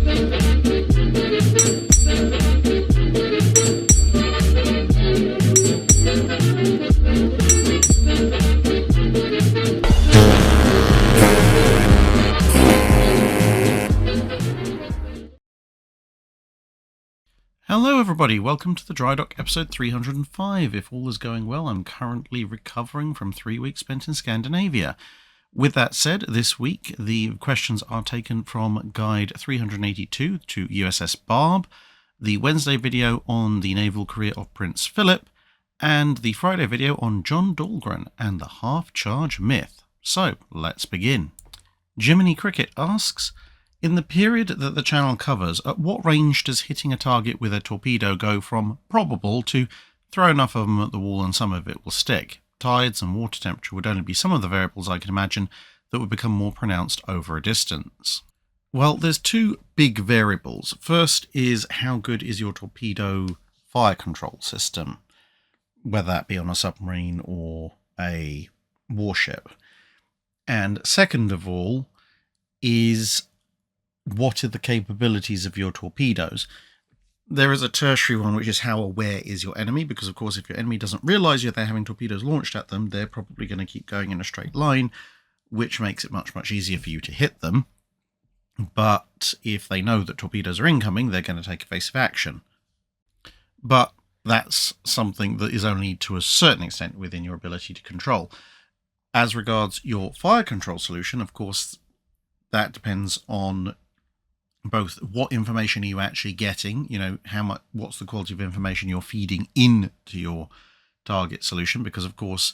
Hello everybody, welcome to the Drydock episode 305. If all is going well, I'm currently recovering from 3 weeks spent in Scandinavia. With that said, this week the questions are taken from Guide 382 to USS Barb, the Wednesday video on the naval career of Prince Philip, and the Friday video on John Dahlgren and the half-charge myth. So, let's begin. Jiminy Cricket asks, in the period that the channel covers, at what range does hitting a target with a torpedo go from probable to throw enough of them at the wall and some of it will stick? Tides and water temperature would only be some of the variables I can imagine that would become more pronounced over a distance. Well, there's two big variables. First is how good is your torpedo fire control system, whether that be on a submarine or a warship. And second of all is what are the capabilities of your torpedoes? There is a tertiary one, which is how aware is your enemy, because of course if your enemy doesn't realise they're having torpedoes launched at them, they're probably going to keep going in a straight line, which makes it much easier for you to hit them. But if they know that torpedoes are incoming, they're going to take evasive action. But that's something that is only to a certain extent within your ability to control. As regards your fire control solution, of course, that depends on both what information are you actually getting, what's the quality of information you're feeding into your target solution, because of course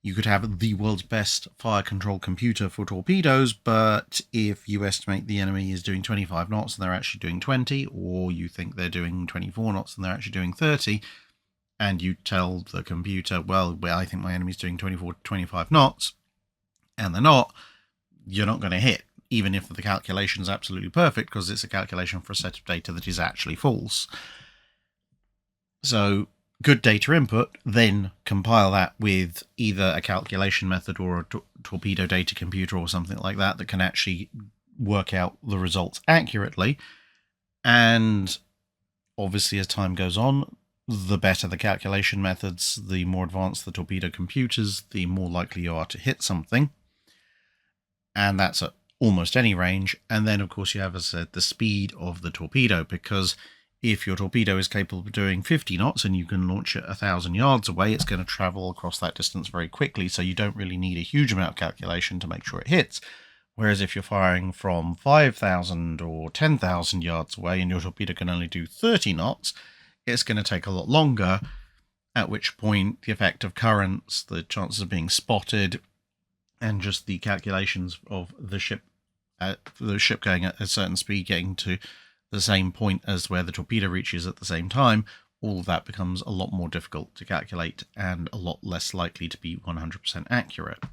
you could have the world's best fire control computer for torpedoes, but if you estimate the enemy is doing 25 knots and they're actually doing 20, or you think they're doing 24 knots and they're actually doing 30, and you tell the computer, well, I think my enemy's doing 24 to 25 knots, and they're not, you're not going to hit, even if the calculation is absolutely perfect, because it's a calculation for a set of data that is actually false. So, good data input, then compile that with either a calculation method or a torpedo data computer or something like that that can actually work out the results accurately. And obviously, as time goes on, the better the calculation methods, the more advanced the torpedo computers, the more likely you are to hit something. And that's at almost any range. And then of course you have, as I said, the speed of the torpedo, because if your torpedo is capable of doing 50 knots and you can launch it 1,000 yards away, it's going to travel across that distance very quickly, so you don't really need a huge amount of calculation to make sure it hits. Whereas if you're firing from 5,000 or 10,000 yards away and your torpedo can only do 30 knots, it's going to take a lot longer, at which point the effect of currents, the chances of being spotted, and just the calculations of the ship going at a certain speed, getting to the same point as where the torpedo reaches at the same time, all of that becomes a lot more difficult to calculate and a lot less likely to be 100% accurate.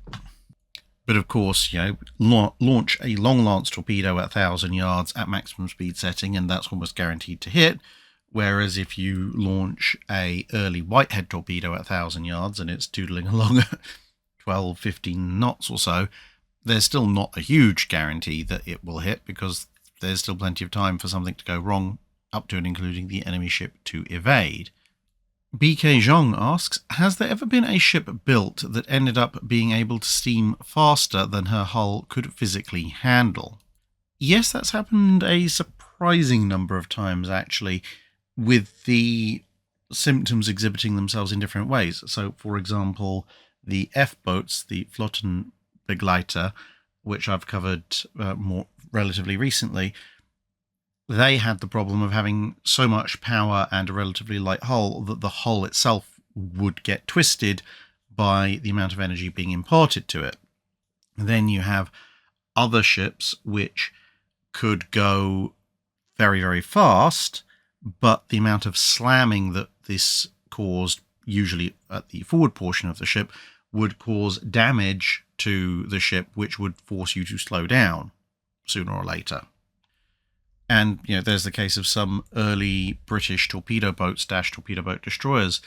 But of course, launch a long lance torpedo at 1,000 yards at maximum speed setting, and that's almost guaranteed to hit. Whereas if you launch a early Whitehead torpedo at 1,000 yards and it's doodling along at 12, 15 knots or so, there's still not a huge guarantee that it will hit, because there's still plenty of time for something to go wrong, up to and including the enemy ship to evade. BK Zhong asks, has there ever been a ship built that ended up being able to steam faster than her hull could physically handle? Yes, that's happened a surprising number of times, actually, with the symptoms exhibiting themselves in different ways. So, for example, the F-boats, the Flottenbegleiter, which I've covered more relatively recently, they had the problem of having so much power and a relatively light hull that the hull itself would get twisted by the amount of energy being imparted to it. Then you have other ships which could go very, very fast, but the amount of slamming that this caused, usually at the forward portion of the ship, would cause damage to the ship, which would force you to slow down sooner or later. And, there's the case of some early British torpedo boats, torpedo boat destroyers,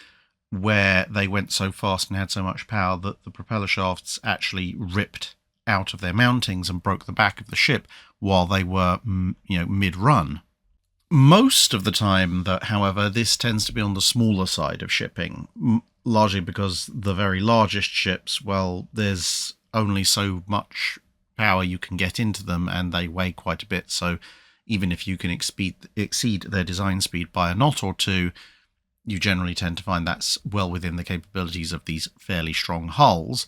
where they went so fast and had so much power that the propeller shafts actually ripped out of their mountings and broke the back of the ship while they were, mid-run. Most of the time, however, this tends to be on the smaller side of shipping, largely because the very largest ships, well, there's only so much power you can get into them, and they weigh quite a bit, so even if you can exceed their design speed by a knot or two, you generally tend to find that's well within the capabilities of these fairly strong hulls.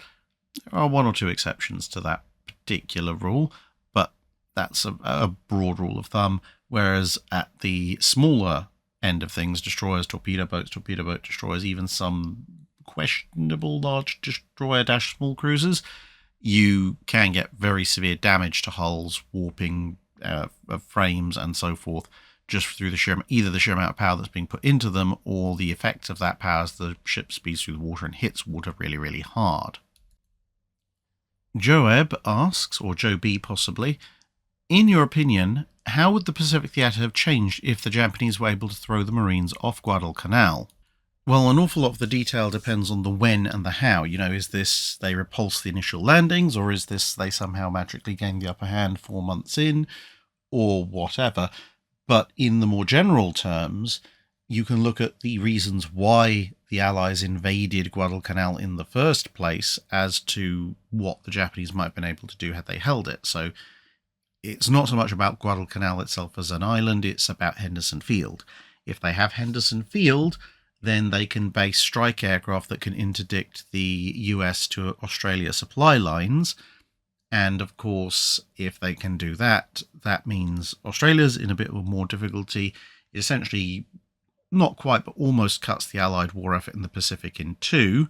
There are one or two exceptions to that particular rule, but that's a broad rule of thumb, whereas at the smaller end of things, destroyers, torpedo boat destroyers, even some questionable large destroyer-small cruisers, you can get very severe damage to hulls, warping of frames and so forth, just through either the sheer amount of power that's being put into them, or the effect of that power as the ship speeds through the water and hits water really, really hard. Joab asks, or Joe B possibly, in your opinion, how would the Pacific Theatre have changed if the Japanese were able to throw the Marines off Guadalcanal? Well, an awful lot of the detail depends on the when and the how. Is this they repulse the initial landings, or is this they somehow magically gain the upper hand 4 months in, or whatever. But in the more general terms, you can look at the reasons why the Allies invaded Guadalcanal in the first place as to what the Japanese might have been able to do had they held it. So it's not so much about Guadalcanal itself as an island, it's about Henderson Field. If they have Henderson Field, then they can base strike aircraft that can interdict the US to Australia supply lines. And of course, if they can do that, that means Australia's in a bit more difficulty. It essentially, not quite, but almost cuts the Allied war effort in the Pacific in two.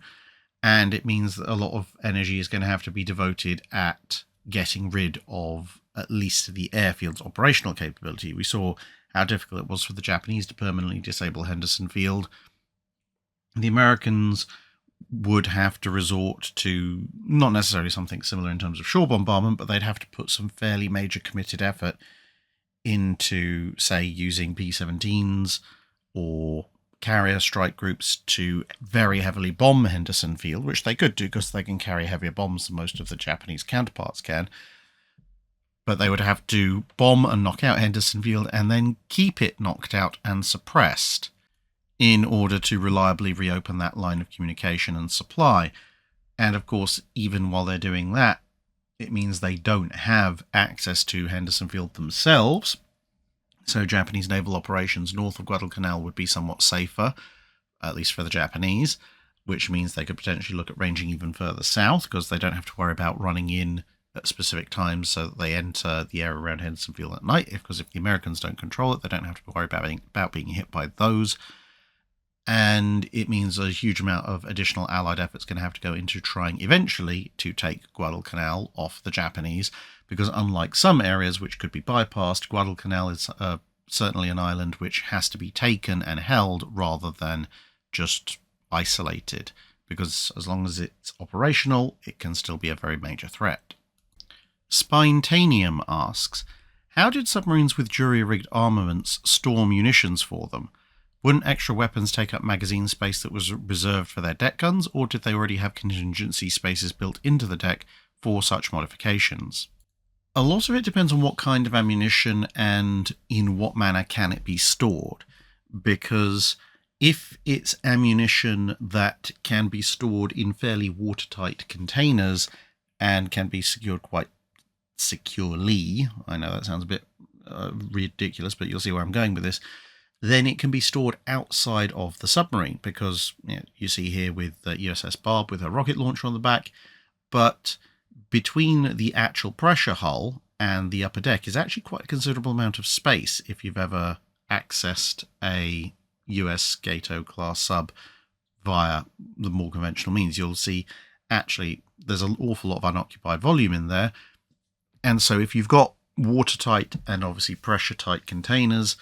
And it means that a lot of energy is going to have to be devoted at getting rid of at least the airfield's operational capability. We saw how difficult it was for the Japanese to permanently disable Henderson Field. The Americans would have to resort to not necessarily something similar in terms of shore bombardment, but they'd have to put some fairly major committed effort into, say, using P-17s or carrier strike groups to very heavily bomb Henderson Field, which they could do because they can carry heavier bombs than most of the Japanese counterparts can. But they would have to bomb and knock out Henderson Field and then keep it knocked out and suppressed in order to reliably reopen that line of communication and supply. And of course, even while they're doing that, it means they don't have access to Henderson Field themselves. So Japanese naval operations north of Guadalcanal would be somewhat safer, at least for the Japanese, which means they could potentially look at ranging even further south because they don't have to worry about running in at specific times so that they enter the area around Henderson Field at night, because if the Americans don't control it, they don't have to worry about being hit by those. And it means a huge amount of additional Allied effort's going to have to go into trying eventually to take Guadalcanal off the Japanese, because unlike some areas which could be bypassed, Guadalcanal is certainly an island which has to be taken and held rather than just isolated, because as long as it's operational, it can still be a very major threat. Spinetanium asks, how did submarines with jury-rigged armaments store munitions for them? Wouldn't extra weapons take up magazine space that was reserved for their deck guns, or did they already have contingency spaces built into the deck for such modifications? A lot of it depends on what kind of ammunition and in what manner can it be stored, because if it's ammunition that can be stored in fairly watertight containers and can be secured quite securely, I know that sounds a bit ridiculous, but you'll see where I'm going with this, then it can be stored outside of the submarine, because you see here with the USS Barb with her rocket launcher on the back, but between the actual pressure hull and the upper deck is actually quite a considerable amount of space. If you've ever accessed a US Gato class sub via the more conventional means, you'll see actually there's an awful lot of unoccupied volume in there. And so if you've got watertight and obviously pressure tight containers,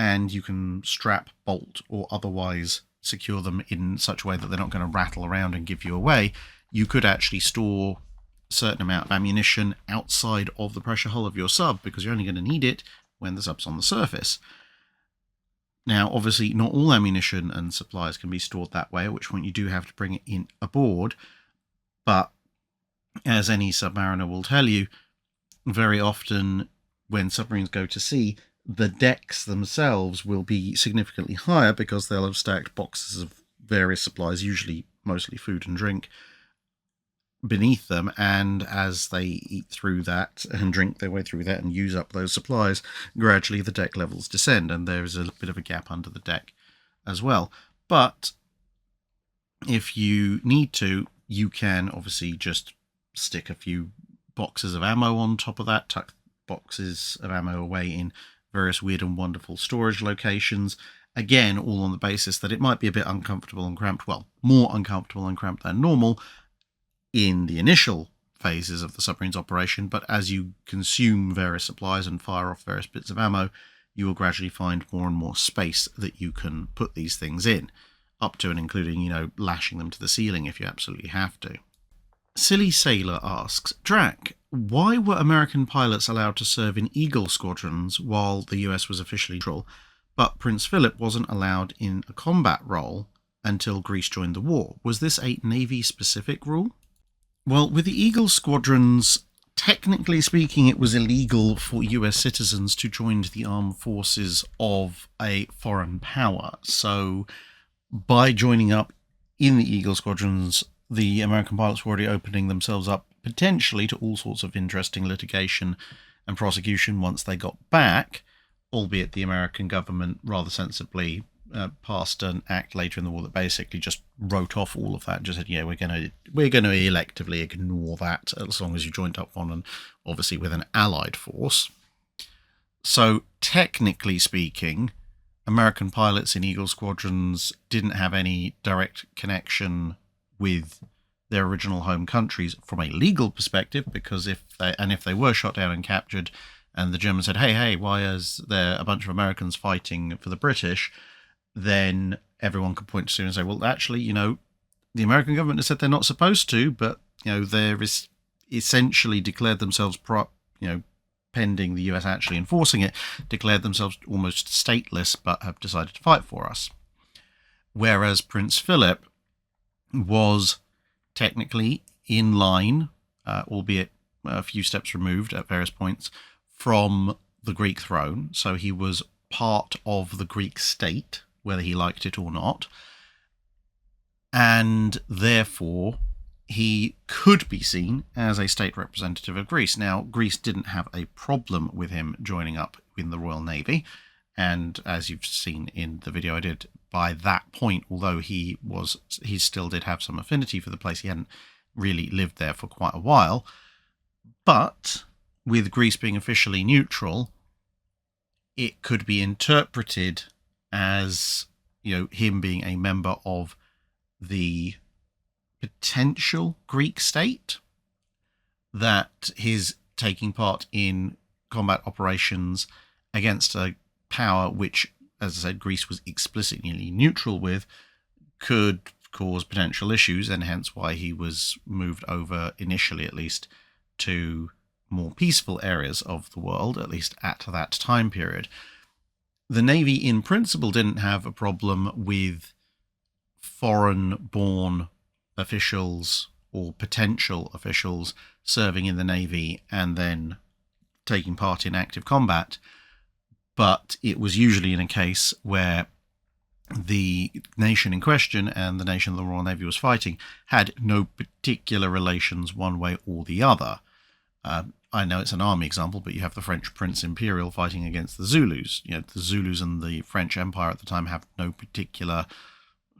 and you can strap, bolt, or otherwise secure them in such a way that they're not going to rattle around and give you away, you could actually store a certain amount of ammunition outside of the pressure hull of your sub, because you're only going to need it when the sub's on the surface. Now, obviously, not all ammunition and supplies can be stored that way, at which point you do have to bring it in aboard, but as any submariner will tell you, very often when submarines go to sea, the decks themselves will be significantly higher because they'll have stacked boxes of various supplies, usually mostly food and drink, beneath them, and as they eat through that and drink their way through that and use up those supplies, gradually the deck levels descend, and there is a bit of a gap under the deck as well. But if you need to, you can obviously just stick a few boxes of ammo on top of that, tuck boxes of ammo away in various weird and wonderful storage locations. Again, all on the basis that it might be a bit uncomfortable and cramped, well, more uncomfortable and cramped than normal in the initial phases of the submarine's operation, but as you consume various supplies and fire off various bits of ammo, you will gradually find more and more space that you can put these things in, up to and including, lashing them to the ceiling if you absolutely have to. Silly Sailor asks, Drac, why were American pilots allowed to serve in Eagle squadrons while the US was officially neutral, but Prince Philip wasn't allowed in a combat role until Greece joined the war? Was this a Navy-specific rule? Well, with the Eagle squadrons, technically speaking, it was illegal for US citizens to join the armed forces of a foreign power. So by joining up in the Eagle squadrons, the American pilots were already opening themselves up potentially to all sorts of interesting litigation and prosecution once they got back, albeit the American government rather sensibly passed an act later in the war that basically just wrote off all of that and just said, yeah, we're going to electively ignore that as long as you joined up on, and obviously with an allied force. So technically speaking, American pilots in Eagle squadrons didn't have any direct connection with their original home countries from a legal perspective, because if they were shot down and captured and the Germans said, hey, why is there a bunch of Americans fighting for the British, then everyone could point to and say, well, actually, the American government has said they're not supposed to, but, there is essentially declared themselves, pending the US actually enforcing it, declared themselves almost stateless, but have decided to fight for us. Whereas Prince Philip was technically in line, albeit a few steps removed at various points, from the Greek throne. So he was part of the Greek state, whether he liked it or not. And therefore, he could be seen as a state representative of Greece. Now, Greece didn't have a problem with him joining up in the Royal Navy. And as you've seen in the video I did, by that point, although he still did have some affinity for the place, he hadn't really lived there for quite a while. But with Greece being officially neutral, it could be interpreted as, him being a member of the potential Greek state, that his taking part in combat operations against a power which, as I said, Greece was explicitly neutral with, could cause potential issues, and hence why he was moved over, initially at least, to more peaceful areas of the world, at least at that time period. The Navy, in principle, didn't have a problem with foreign-born officials or potential officials serving in the Navy and then taking part in active combat, but it was usually in a case where the nation in question and the nation the Royal Navy was fighting had no particular relations one way or the other. I know it's an army example, but you have the French Prince Imperial fighting against the Zulus. The Zulus and the French Empire at the time have no particular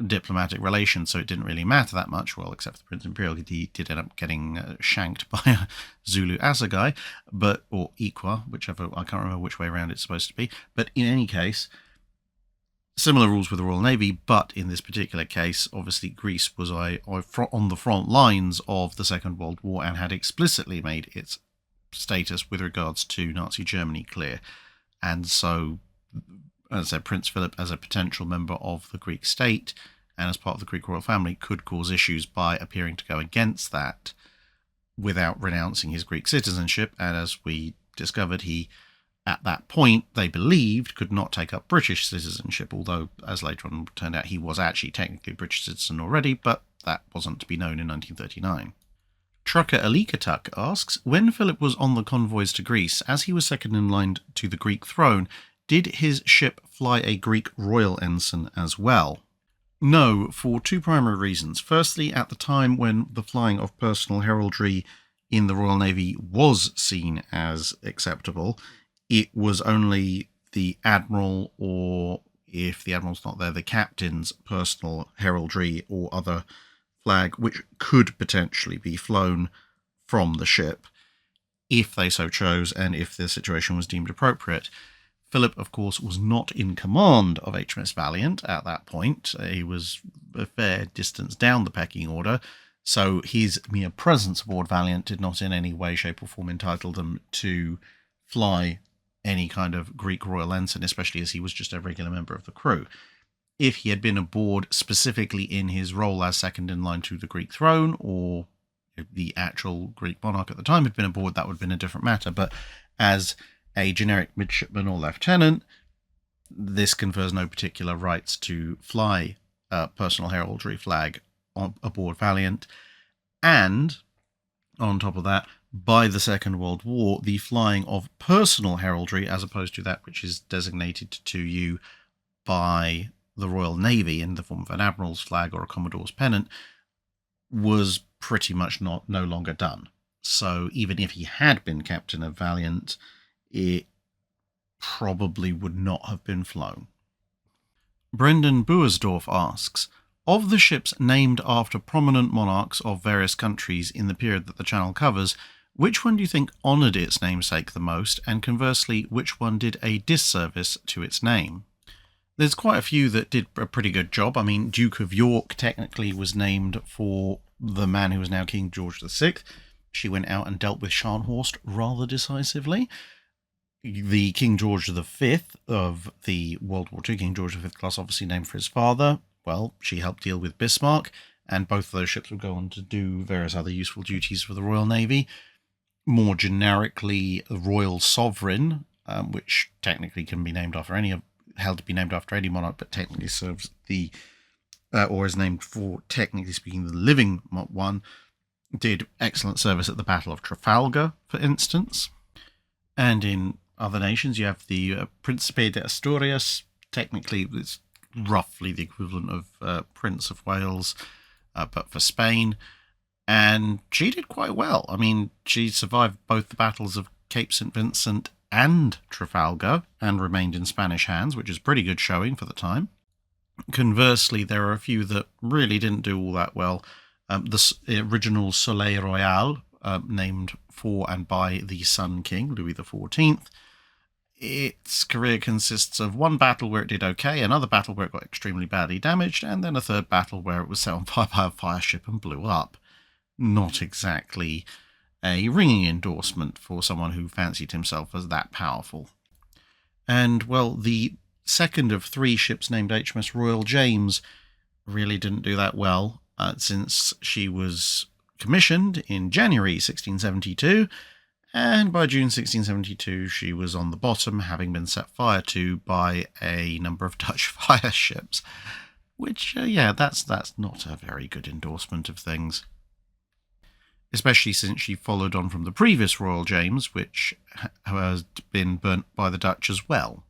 diplomatic relations, so it didn't really matter that much. Well, except for the Prince Imperial, he did end up getting shanked by a Zulu assegai, or Iqua, whichever, I can't remember which way around it's supposed to be. But in any case, similar rules with the Royal Navy, but in this particular case, obviously Greece was on the front lines of the Second World War and had explicitly made its status with regards to Nazi Germany clear. And so, as I said, Prince Philip, as a potential member of the Greek state and as part of the Greek royal family, could cause issues by appearing to go against that without renouncing his Greek citizenship. And as we discovered, he, at that point, they believed, could not take up British citizenship, although, as later on turned out, he was actually technically a British citizen already, but that wasn't to be known in 1939. Trucker Alikatuk asks, when Philip was on the convoys to Greece, as he was second in line to the Greek throne, did his ship fly a Greek royal ensign as well? No, for two primary reasons. Firstly, at the time when the flying of personal heraldry in the Royal Navy was seen as acceptable, it was only the admiral, or if the admiral's not there, the captain's personal heraldry or other flag, which could potentially be flown from the ship if they so chose and if the situation was deemed appropriate. Philip, of course, was not in command of HMS Valiant at that point. He was a fair distance down the pecking order, so his mere presence aboard Valiant did not in any way, shape or form entitle them to fly any kind of Greek royal ensign, especially as he was just a regular member of the crew. If he had been aboard specifically in his role as second in line to the Greek throne, or the actual Greek monarch at the time had been aboard, that would have been a different matter. But as a generic midshipman or lieutenant, this confers no particular rights to fly a personal heraldry flag aboard Valiant. And on top of that, by the Second World War, the flying of personal heraldry, as opposed to that which is designated to you by the Royal Navy in the form of an admiral's flag or a commodore's pennant, was pretty much no longer done. So even if he had been captain of Valiant, it probably would not have been flown. Brendan Buersdorf asks, of the ships named after prominent monarchs of various countries in the period that the channel covers, which one do you think honoured its namesake the most, and conversely, which one did a disservice to its name? There's quite a few that did a pretty good job. I mean, Duke of York technically was named for the man who was now King George VI. She went out and dealt with Scharnhorst rather decisively. The King George V of the World War II, King George V class, obviously named for his father. Well, she helped deal with Bismarck, and both of those ships would go on to do various other useful duties for the Royal Navy. More generically, the Royal Sovereign, which technically can be named after held to be named after any monarch, but technically serves the, or is named for, technically speaking, the living one, did excellent service at the Battle of Trafalgar, for instance. And in other nations, you have the Príncipe de Asturias. Technically, it's roughly the equivalent of Prince of Wales, but for Spain. And she did quite well. I mean, she survived both the battles of Cape St. Vincent and Trafalgar, and remained in Spanish hands, which is pretty good showing for the time. Conversely, there are a few that really didn't do all that well. The original Soleil Royal, named for and by the Sun King, Louis XIV, its career consists of one battle where it did okay, another battle where it got extremely badly damaged, and then a third battle where it was set on fire by a fire ship and blew up. Not exactly a ringing endorsement for someone who fancied himself as that powerful. And, well, the second of three ships named HMS Royal James really didn't do that well, since she was commissioned in January 1672, and by June 1672 she was on the bottom, having been set fire to by a number of Dutch fire ships, which, that's not a very good endorsement of things. Especially since she followed on from the previous Royal James, which has been burnt by the Dutch as well.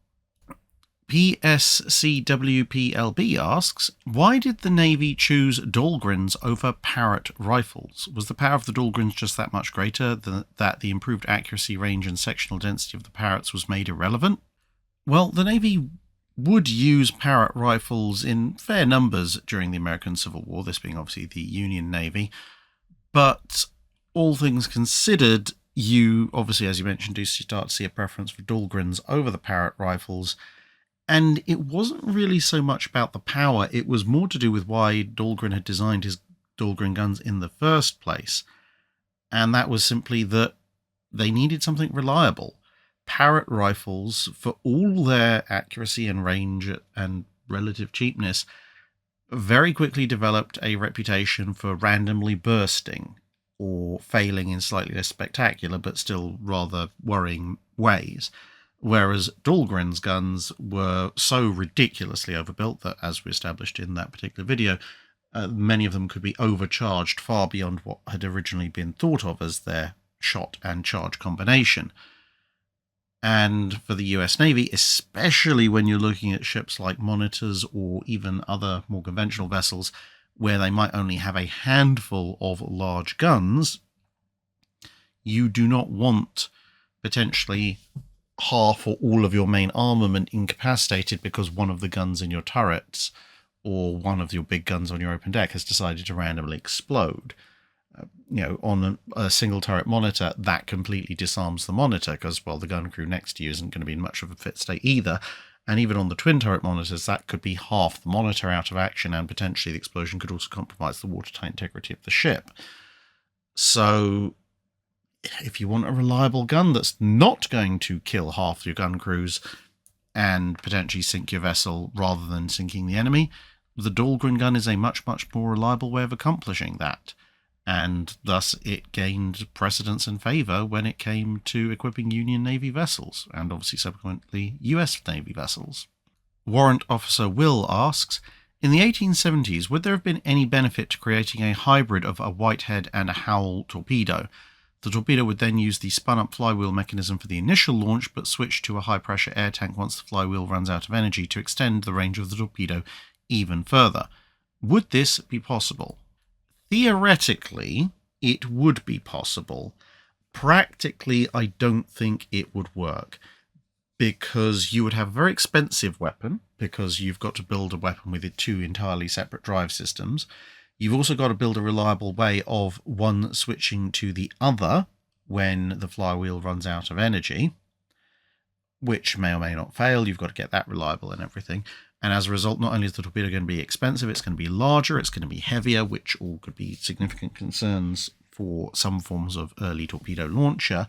PSCWPLB asks, why did the Navy choose Dahlgrens over Parrott rifles? Was the power of the Dahlgrens just that much greater that the improved accuracy, range and sectional density of the Parrotts was made irrelevant? Well, the Navy would use Parrott rifles in fair numbers during the American Civil War, this being obviously the Union Navy. But all things considered, you obviously, as you mentioned, do start to see a preference for Dahlgrens over the Parrott rifles. And it wasn't really so much about the power, it was more to do with why Dahlgren had designed his Dahlgren guns in the first place. And that was simply that they needed something reliable. Parrott rifles, for all their accuracy and range and relative cheapness, very quickly developed a reputation for randomly bursting or failing in slightly less spectacular but still rather worrying ways. Whereas Dahlgren's guns were so ridiculously overbuilt that, as we established in that particular video, Many of them could be overcharged far beyond what had originally been thought of as their shot and charge combination. And for the US Navy, especially when you're looking at ships like monitors or even other more conventional vessels where they might only have a handful of large guns, you do not want potentially half or all of your main armament incapacitated because one of the guns in your turrets or one of your big guns on your open deck has decided to randomly explode. On a single turret monitor, that completely disarms the monitor because, well, the gun crew next to you isn't going to be in much of a fit state either. And even on the twin turret monitors, that could be half the monitor out of action, and potentially the explosion could also compromise the watertight integrity of the ship. So if you want a reliable gun that's not going to kill half your gun crews and potentially sink your vessel rather than sinking the enemy, the Dahlgren gun is a much, much more reliable way of accomplishing that. And thus it gained precedence and favour when it came to equipping Union Navy vessels, and obviously subsequently US Navy vessels. Warrant Officer Will asks, in the 1870s, would there have been any benefit to creating a hybrid of a Whitehead and a Howell torpedo? The torpedo would then use the spun-up flywheel mechanism for the initial launch, but switch to a high-pressure air tank once the flywheel runs out of energy to extend the range of the torpedo even further. Would this be possible? Theoretically, it would be possible. Practically, I don't think it would work, because you would have a very expensive weapon, because you've got to build a weapon with two entirely separate drive systems. You've also got to build a reliable way of one switching to the other when the flywheel runs out of energy, which may or may not fail. You've got to get that reliable and everything. And as a result, not only is the torpedo going to be expensive, it's going to be larger, it's going to be heavier, which all could be significant concerns for some forms of early torpedo launcher.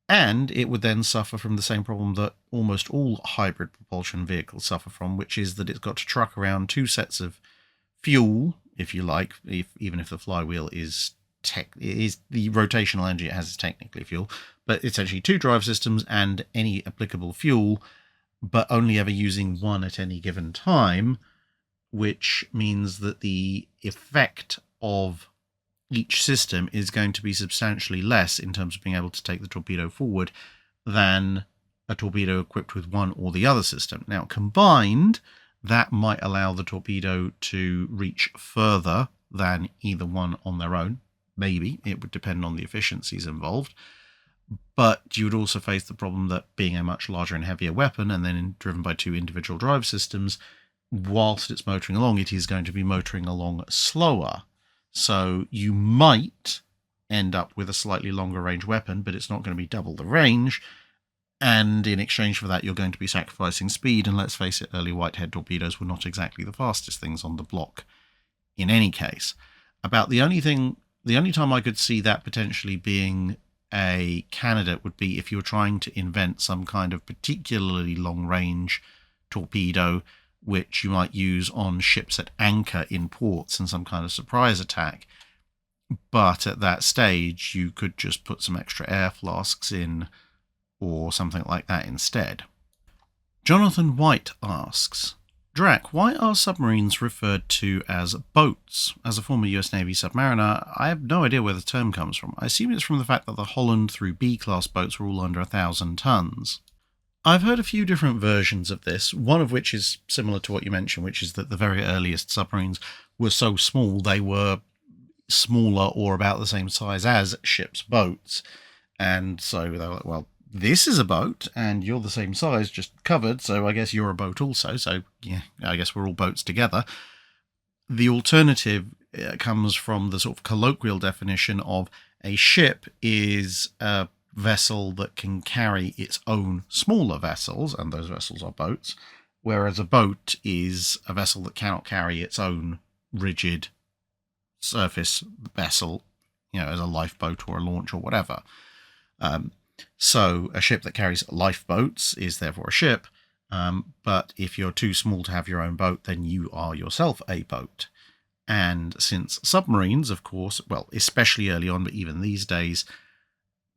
And it would then suffer from the same problem that almost all hybrid propulsion vehicles suffer from, which is that it's got to truck around two sets of fuel, if you like, even if the flywheel is the rotational energy it has is technically fuel, but essentially two drive systems and any applicable fuel, but only ever using one at any given time, which means that the effect of each system is going to be substantially less in terms of being able to take the torpedo forward than a torpedo equipped with one or the other system. Now, combined, that might allow the torpedo to reach further than either one on their own. Maybe. It would depend on the efficiencies involved. But you would also face the problem that being a much larger and heavier weapon and then driven by two individual drive systems, whilst it's motoring along, it is going to be motoring along slower. So you might end up with a slightly longer range weapon, but it's not going to be double the range. And in exchange for that, you're going to be sacrificing speed. And let's face it, early Whitehead torpedoes were not exactly the fastest things on the block in any case. About the only time I could see that potentially being a candidate would be if you were trying to invent some kind of particularly long-range torpedo, which you might use on ships at anchor in ports in some kind of surprise attack. But at that stage, you could just put some extra air flasks in or something like that instead. Jonathan White asks, Drac, why are submarines referred to as boats? As a former US Navy submariner, I have no idea where the term comes from. I assume it's from the fact that the Holland through B-class boats were all under 1,000 tons. I've heard a few different versions of this, one of which is similar to what you mentioned, which is that the very earliest submarines were so small they were smaller or about the same size as ships' boats. And so they were like, well, this is a boat, and you're the same size, just covered, so I guess you're a boat also, so yeah, I guess we're all boats together. The alternative comes from the sort of colloquial definition of a ship is a vessel that can carry its own smaller vessels, and those vessels are boats, whereas a boat is a vessel that cannot carry its own rigid surface vessel, as a lifeboat or a launch or whatever. So a ship that carries lifeboats is therefore a ship, but if you're too small to have your own boat, then you are yourself a boat. And since submarines, of course, well, especially early on, but even these days,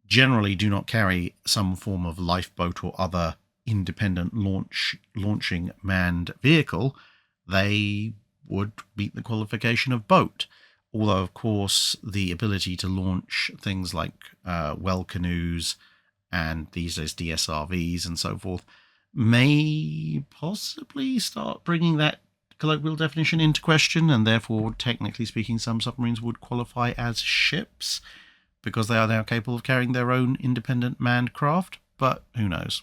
generally do not carry some form of lifeboat or other independent launching manned vehicle, they would meet the qualification of boat. Although, of course, the ability to launch things like well canoes and these days DSRVs and so forth may possibly start bringing that colloquial definition into question, and therefore, technically speaking, some submarines would qualify as ships because they are now capable of carrying their own independent manned craft, but who knows.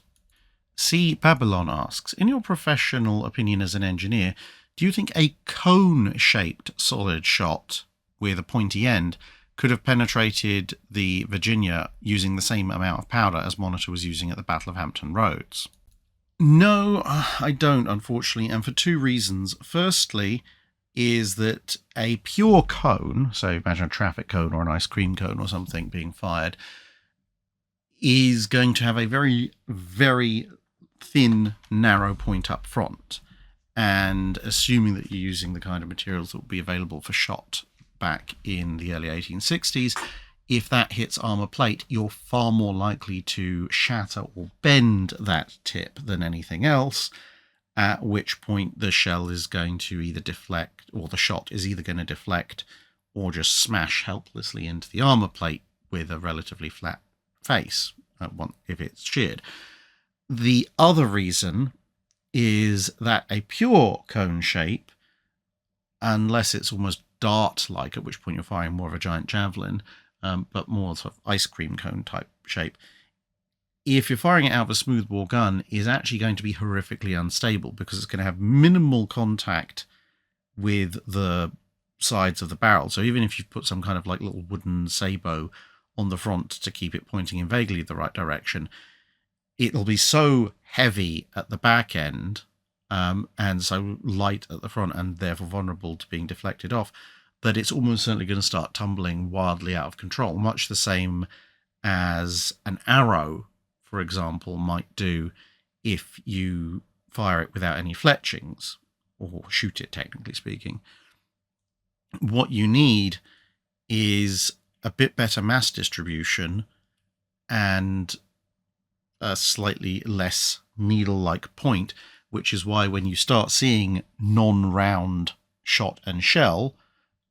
C. Babylon asks, in your professional opinion as an engineer, do you think a cone-shaped solid shot with a pointy end could have penetrated the Virginia using the same amount of powder as Monitor was using at the Battle of Hampton Roads? No, I don't, unfortunately, and for two reasons. Firstly, is that a pure cone, so imagine a traffic cone or an ice cream cone or something being fired, is going to have a very, very thin, narrow point up front. And assuming that you're using the kind of materials that will be available for shot back in the early 1860s, if that hits armor plate, you're far more likely to shatter or bend that tip than anything else, at which point the shell is going to either deflect, or the shot is either going to deflect or just smash helplessly into the armor plate with a relatively flat face if it's sheared. The other reason is that a pure cone shape, unless it's almost dart-like, at which point you're firing more of a giant javelin, but more sort of ice cream cone type shape, if you're firing it out of a smoothbore gun, is actually going to be horrifically unstable because it's going to have minimal contact with the sides of the barrel. So even if you've put some kind of like little wooden sabot on the front to keep it pointing in vaguely the right direction, it'll be so heavy at the back end and so light at the front and therefore vulnerable to being deflected off, that it's almost certainly going to start tumbling wildly out of control, much the same as an arrow, for example, might do if you fire it without any fletchings, or shoot it, technically speaking. What you need is a bit better mass distribution and a slightly less needle-like point, which is why when you start seeing non-round shot and shell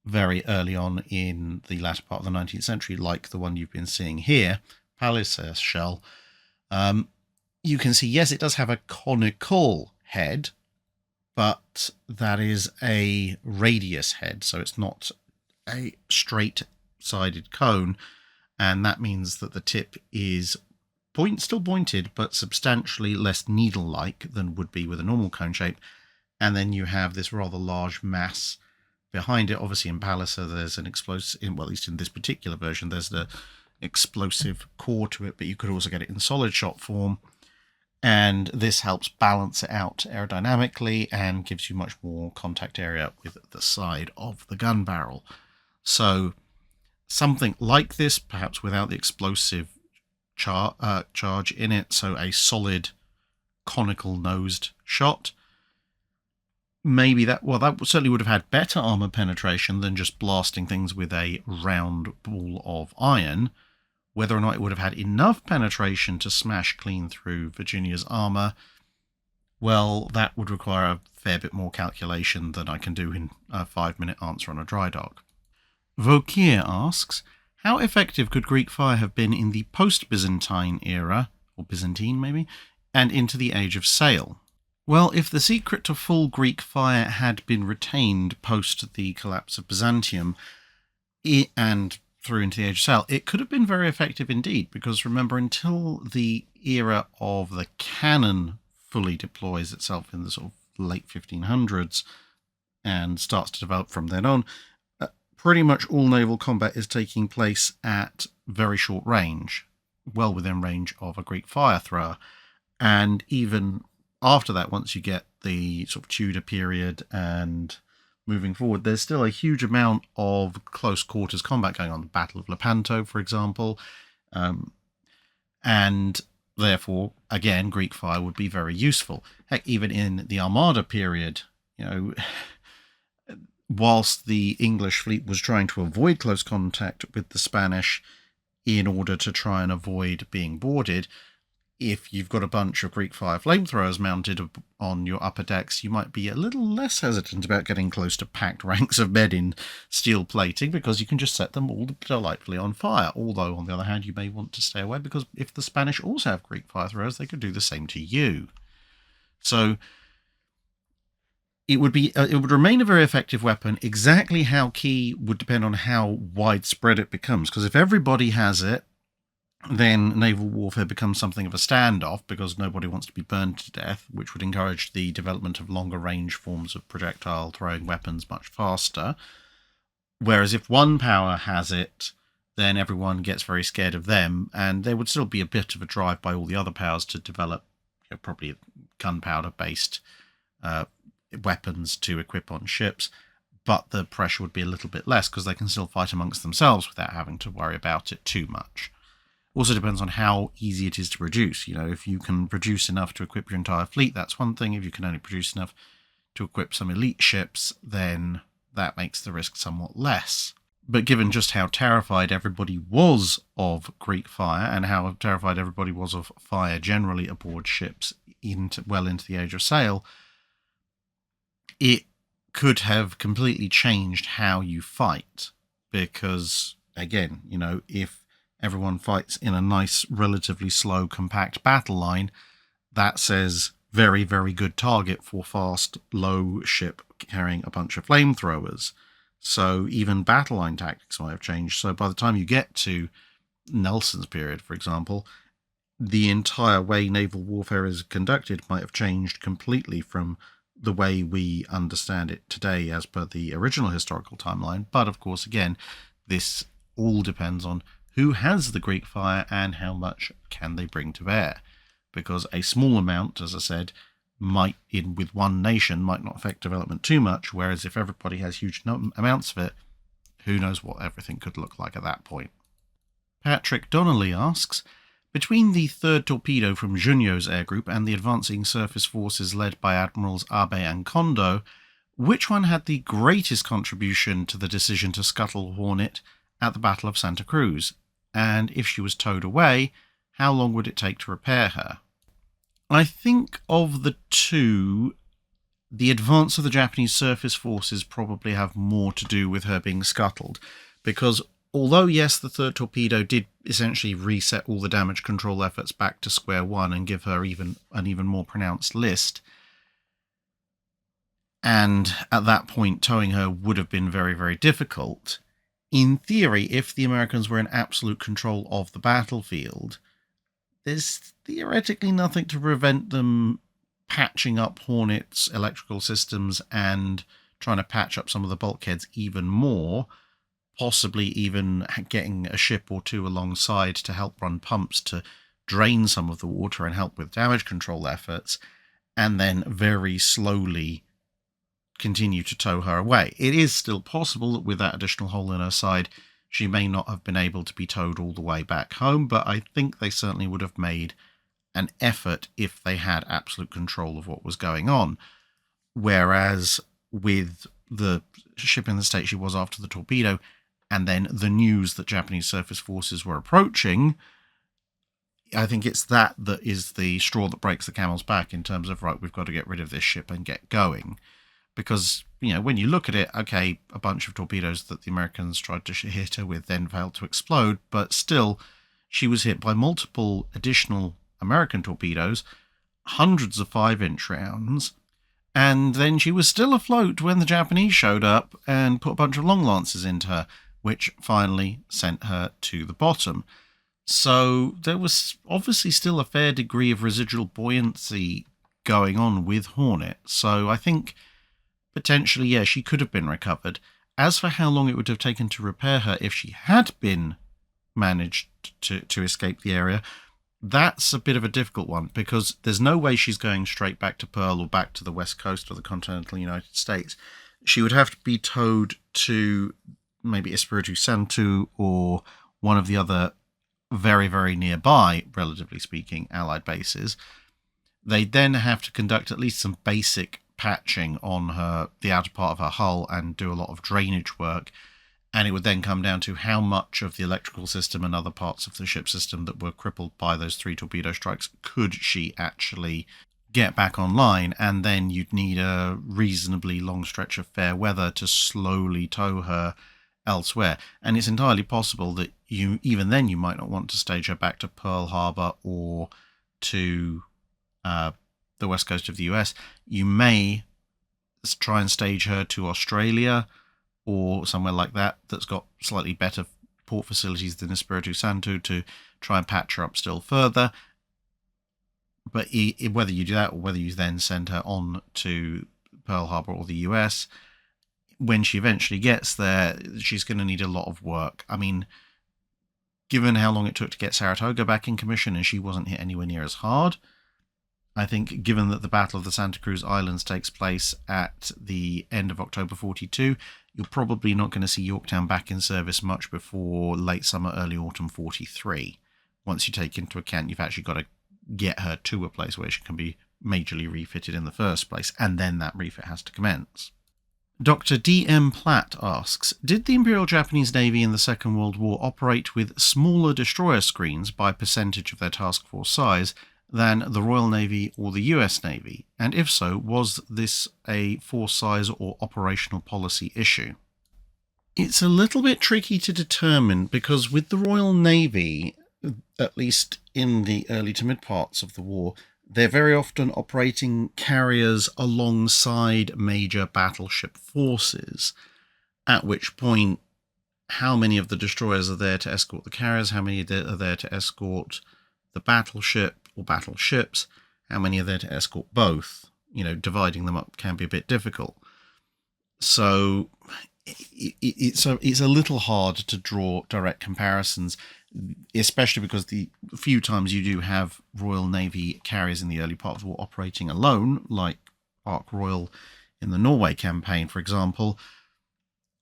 very early on in the latter part of the 19th century, like the one you've been seeing here, Palliser shell, you can see, yes, it does have a conical head, but that is a radius head, so it's not a straight-sided cone, and that means that the tip is still pointed, but substantially less needle-like than would be with a normal cone shape, and then you have this rather large mass behind it. Obviously, in Palliser, there's an explosive, well, at least in this particular version, there's the explosive core to it, but you could also get it in solid shot form, and this helps balance it out aerodynamically and gives you much more contact area with the side of the gun barrel. So something like this, perhaps without the explosive charge in it, so a solid conical nosed shot, maybe that certainly would have had better armor penetration than just blasting things with a round ball of iron. Whether or not it would have had enough penetration to smash clean through Virginia's armor, well, that would require a fair bit more calculation than I can do in a 5-minute answer on a Drydock. Vokir asks, how effective could Greek fire have been in the post-Byzantine era, or Byzantine maybe, and into the Age of Sail? Well, if the secret to full Greek fire had been retained post the collapse of Byzantium and through into the Age of Sail, it could have been very effective indeed, because remember, until the era of the cannon fully deploys itself in the sort of late 1500s and starts to develop from then on, pretty much all naval combat is taking place at very short range, well within range of a Greek fire thrower. And even after that, once you get the sort of Tudor period and moving forward, there's still a huge amount of close quarters combat going on. The Battle of Lepanto, for example. And therefore, again, Greek fire would be very useful. Heck, even in the Armada period, whilst the English fleet was trying to avoid close contact with the Spanish in order to try and avoid being boarded, if you've got a bunch of Greek fire flamethrowers mounted on your upper decks, you might be a little less hesitant about getting close to packed ranks of men in steel plating, because you can just set them all delightfully on fire. Although, on the other hand, you may want to stay away, because if the Spanish also have Greek fire throwers, they could do the same to you. So it would remain a very effective weapon. Exactly how key would depend on how widespread it becomes, because if everybody has it, then naval warfare becomes something of a standoff, because nobody wants to be burned to death, which would encourage the development of longer range forms of projectile throwing weapons much faster. Whereas if one power has it, then everyone gets very scared of them, and there would still be a bit of a drive by all the other powers to develop probably gunpowder-based weapons to equip on ships, but the pressure would be a little bit less, because they can still fight amongst themselves without having to worry about it too much. Also depends on how easy it is to produce. If you can produce enough to equip your entire fleet, that's one thing. If you can only produce enough to equip some elite ships, then that makes the risk somewhat less. But given just how terrified everybody was of Greek fire, and how terrified everybody was of fire generally aboard ships well into the age of sail, it could have completely changed how you fight. Because, again, if everyone fights in a nice, relatively slow, compact battle line, that says very, very good target for fast, low ship carrying a bunch of flamethrowers. So even battle line tactics might have changed. So by the time you get to Nelson's period, for example, the entire way naval warfare is conducted might have changed completely from the way we understand it today as per the original historical timeline. But of course, again, this all depends on who has the Greek fire and how much can they bring to bear. Because a small amount, as I said, with one nation might not affect development too much, whereas if everybody has huge amounts of it, who knows what everything could look like at that point. Patrick Donnelly asks, between the third torpedo from Junio's air group and the advancing surface forces led by Admirals Abe and Kondo, which one had the greatest contribution to the decision to scuttle Hornet at the Battle of Santa Cruz? And if she was towed away, how long would it take to repair her? I think of the two, the advance of the Japanese surface forces probably have more to do with her being scuttled, because although, yes, the third torpedo did essentially reset all the damage control efforts back to square one and give her an even more pronounced list, and at that point towing her would have been very, very difficult. In theory, if the Americans were in absolute control of the battlefield, there's theoretically nothing to prevent them patching up Hornet's electrical systems and trying to patch up some of the bulkheads even more, possibly even getting a ship or two alongside to help run pumps to drain some of the water and help with damage control efforts, and then very slowly continue to tow her away. It is still possible that with that additional hole in her side, she may not have been able to be towed all the way back home, but I think they certainly would have made an effort if they had absolute control of what was going on. Whereas with the ship in the state she was after the torpedo, and then the news that Japanese surface forces were approaching, I think it's that is the straw that breaks the camel's back in terms of, right, we've got to get rid of this ship and get going. Because, when you look at it, okay, a bunch of torpedoes that the Americans tried to hit her with then failed to explode, but still, she was hit by multiple additional American torpedoes, hundreds of 5-inch rounds, and then she was still afloat when the Japanese showed up and put a bunch of long lances into her, which finally sent her to the bottom. So there was obviously still a fair degree of residual buoyancy going on with Hornet, so I think potentially, yeah, she could have been recovered. As for how long it would have taken to repair her if she had been managed to escape the area, that's a bit of a difficult one, because there's no way she's going straight back to Pearl or back to the west coast of the continental United States. She would have to be towed to maybe Espiritu Santo or one of the other very, very nearby, relatively speaking, Allied bases. They'd then have to conduct at least some basic patching on the outer part of her hull and do a lot of drainage work. And it would then come down to how much of the electrical system and other parts of the ship system that were crippled by those 3 torpedo strikes could she actually get back online. And then you'd need a reasonably long stretch of fair weather to slowly tow her elsewhere. And it's entirely possible that even then you might not want to stage her back to Pearl Harbor or to the west coast of the US. You may try and stage her to Australia or somewhere like that that's got slightly better port facilities than Espiritu Santo to try and patch her up still further. But whether you do that or whether you then send her on to Pearl Harbor or the US, when she eventually gets there, she's going to need a lot of work. I mean, given how long it took to get Saratoga back in commission and she wasn't hit anywhere near as hard, I think given that the Battle of the Santa Cruz Islands takes place at the end of October 42, you're probably not going to see Yorktown back in service much before late summer, early autumn 43. Once you take into account you've actually got to get her to a place where she can be majorly refitted in the first place, and then that refit has to commence. Dr. D.M. Platt asks, did the Imperial Japanese Navy in the Second World War operate with smaller destroyer screens by percentage of their task force size than the Royal Navy or the US Navy? And if so, was this a force size or operational policy issue? It's a little bit tricky to determine because with the Royal Navy, at least in the early to mid parts of the war, they're very often operating carriers alongside major battleship forces, at which point how many of the destroyers are there to escort the carriers, how many are there to escort the battleship or battleships, how many are there to escort both. Dividing them up can be a bit difficult. So it's a little hard to draw direct comparisons, especially because the few times you do have Royal Navy carriers in the early part of the war operating alone, like Ark Royal in the Norway campaign, for example,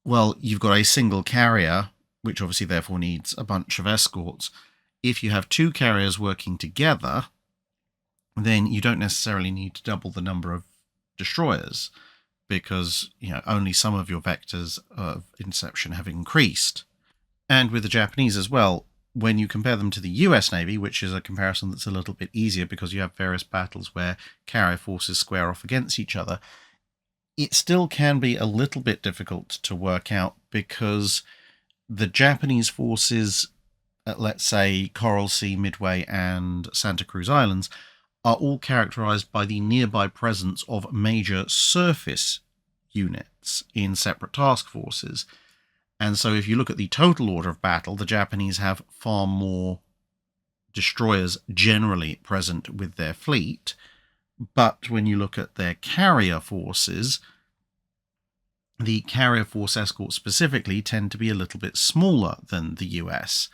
well, you've got a single carrier, which obviously therefore needs a bunch of escorts. If you have 2 carriers working together, then you don't necessarily need to double the number of destroyers because only some of your vectors of interception have increased. And with the Japanese as well, when you compare them to the US Navy, which is a comparison that's a little bit easier because you have various battles where carrier forces square off against each other, it still can be a little bit difficult to work out because the Japanese forces at, let's say, Coral Sea, Midway, and Santa Cruz Islands are all characterized by the nearby presence of major surface units in separate task forces. And so if you look at the total order of battle, the Japanese have far more destroyers generally present with their fleet. But when you look at their carrier forces, the carrier force escorts specifically tend to be a little bit smaller than the US.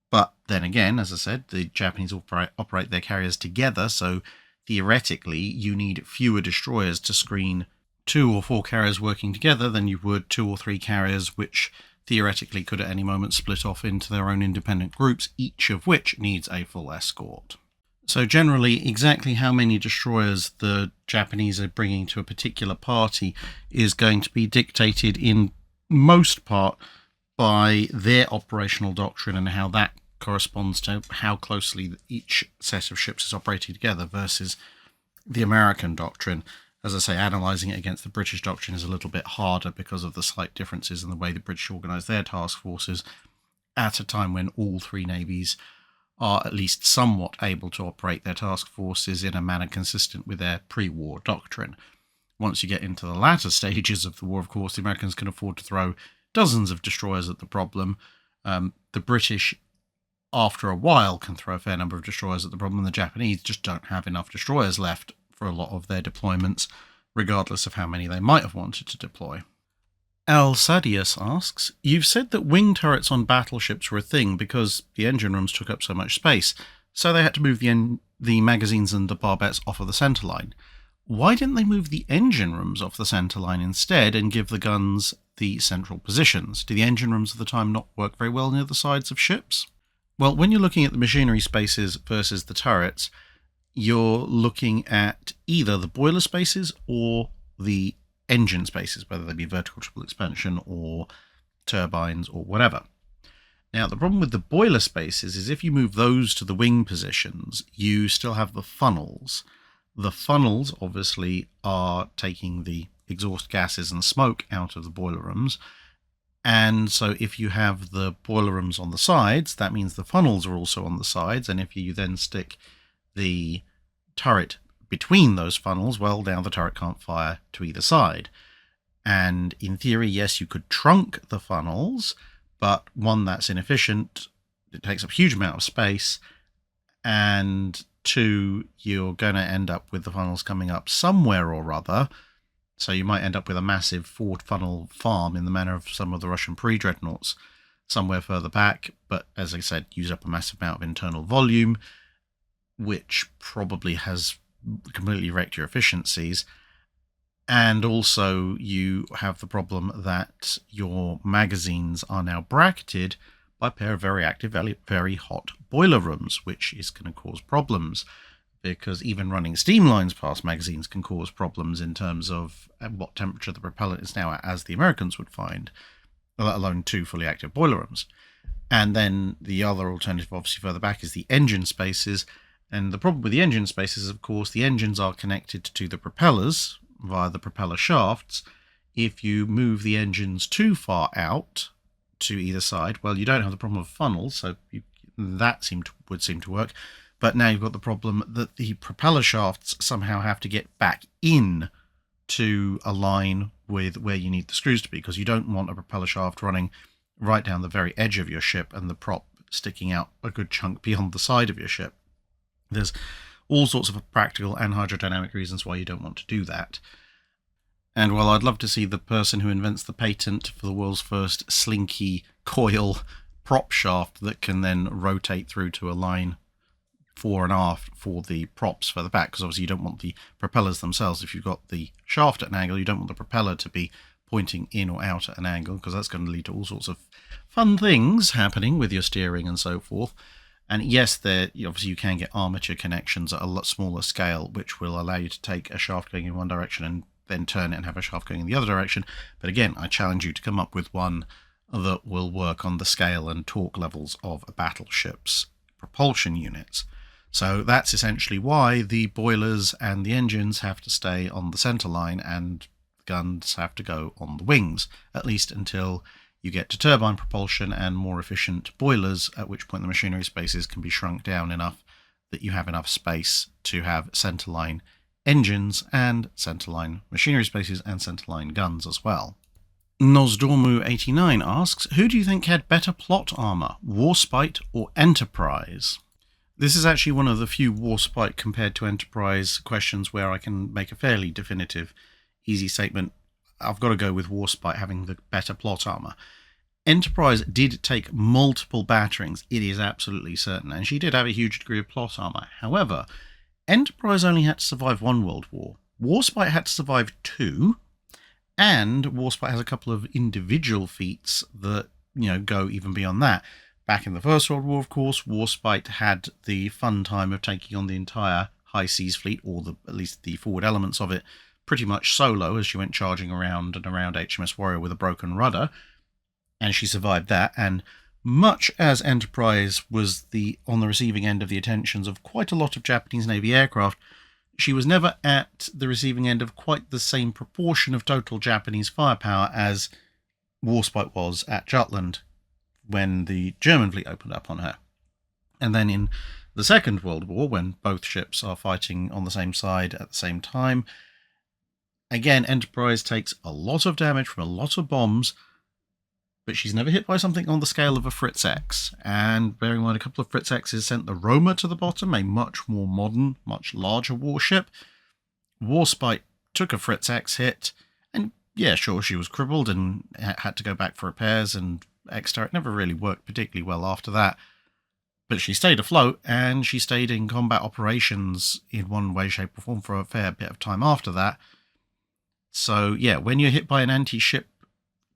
But then again, as I said, the Japanese operate their carriers together, so theoretically you need fewer destroyers to screen 2 or 4 carriers working together than you would 2 or 3 carriers which theoretically could at any moment split off into their own independent groups, each of which needs a full escort. So generally, exactly how many destroyers the Japanese are bringing to a particular party is going to be dictated in most part by their operational doctrine and how that corresponds to how closely each set of ships is operating together versus the American doctrine. As I say, analysing it against the British doctrine is a little bit harder because of the slight differences in the way the British organise their task forces at a time when all 3 navies are at least somewhat able to operate their task forces in a manner consistent with their pre-war doctrine. Once you get into the latter stages of the war, of course, the Americans can afford to throw dozens of destroyers at the problem. The British, after a while, can throw a fair number of destroyers at the problem, and the Japanese just don't have enough destroyers left for a lot of their deployments, regardless of how many they might have wanted to deploy. Al Sadius asks, you've said that wing turrets on battleships were a thing because the engine rooms took up so much space, so they had to move the magazines and the barbettes off of the centerline. Why didn't they move the engine rooms off the centerline instead and give the guns the central positions? Do the engine rooms of the time not work very well near the sides of ships? Well, when you're looking at the machinery spaces versus the turrets, you're looking at either the boiler spaces or the engine spaces, whether they be vertical triple expansion or turbines or whatever. Now, the problem with the boiler spaces is if you move those to the wing positions, you still have the funnels. The funnels, obviously, are taking the exhaust gases and smoke out of the boiler rooms. And so if you have the boiler rooms on the sides, that means the funnels are also on the sides. And if you then stick the turret between those funnels, well, now the turret can't fire to either side. And in theory, yes, you could trunk the funnels, but one, that's inefficient. It takes up a huge amount of space. And two, you're going to end up with the funnels coming up somewhere or other. So you might end up with a massive forward funnel farm in the manner of some of the Russian pre-dreadnoughts somewhere further back. But as I said, use up a massive amount of internal volume, which probably has completely wrecked your efficiencies. And also you have the problem that your magazines are now bracketed by a pair of very active, very hot boiler rooms, which is going to cause problems. Because even running steam lines past magazines can cause problems in terms of what temperature the propellant is now at, as the Americans would find, let alone two fully active boiler rooms. And then the other alternative, obviously further back, is the engine spaces. And the problem with the engine spaces is, of course, the engines are connected to the propellers via the propeller shafts. If you move the engines too far out to either side, well, you don't have the problem of funnels, so that would seem to work. But now you've got the problem that the propeller shafts somehow have to get back in to align with where you need the screws to be, because you don't want a propeller shaft running right down the very edge of your ship and the prop sticking out a good chunk beyond the side of your ship. There's all sorts of practical and hydrodynamic reasons why you don't want to do that. And while I'd love to see the person who invents the patent for the world's first slinky coil prop shaft that can then rotate through to align fore and aft for the props further back, because obviously you don't want the propellers themselves, if you've got the shaft at an angle, you don't want the propeller to be pointing in or out at an angle, because that's going to lead to all sorts of fun things happening with your steering and so forth. And yes, obviously you can get armature connections at a lot smaller scale, which will allow you to take a shaft going in one direction and then turn it and have a shaft going in the other direction. But again, I challenge you to come up with one that will work on the scale and torque levels of a battleship's propulsion units. So that's essentially why the boilers and the engines have to stay on the center line and the guns have to go on the wings, at least until you get to turbine propulsion and more efficient boilers, at which point the machinery spaces can be shrunk down enough that you have enough space to have centerline engines and centerline machinery spaces and centerline guns as well. Nosdormu89 asks, who do you think had better plot armor, Warspite or Enterprise? This is actually one of the few Warspite compared to Enterprise questions where I can make a fairly definitive, easy statement. I've got to go with Warspite having the better plot armor. Enterprise did take multiple batterings, it is absolutely certain, and she did have a huge degree of plot armor. However, Enterprise only had to survive one world war. Warspite had to survive two, and Warspite has a couple of individual feats that, go even beyond that. Back in the First World War, of course, Warspite had the fun time of taking on the entire High Seas Fleet, or at least the forward elements of it, pretty much solo as she went charging around and around HMS Warrior with a broken rudder, and she survived that. And much as Enterprise was on the receiving end of the attentions of quite a lot of Japanese Navy aircraft, she was never at the receiving end of quite the same proportion of total Japanese firepower as Warspite was at Jutland when the German fleet opened up on her. And then in the Second World War, when both ships are fighting on the same side at the same time, again, Enterprise takes a lot of damage from a lot of bombs, but she's never hit by something on the scale of a Fritz X. And bearing in mind, a couple of Fritz X's sent the Roma to the bottom, a much more modern, much larger warship. Warspite took a Fritz X hit, and yeah, sure, she was crippled and had to go back for repairs, and X-Turret never really worked particularly well after that. But she stayed afloat, and she stayed in combat operations in one way, shape, or form for a fair bit of time after that. So, yeah, when you're hit by an anti-ship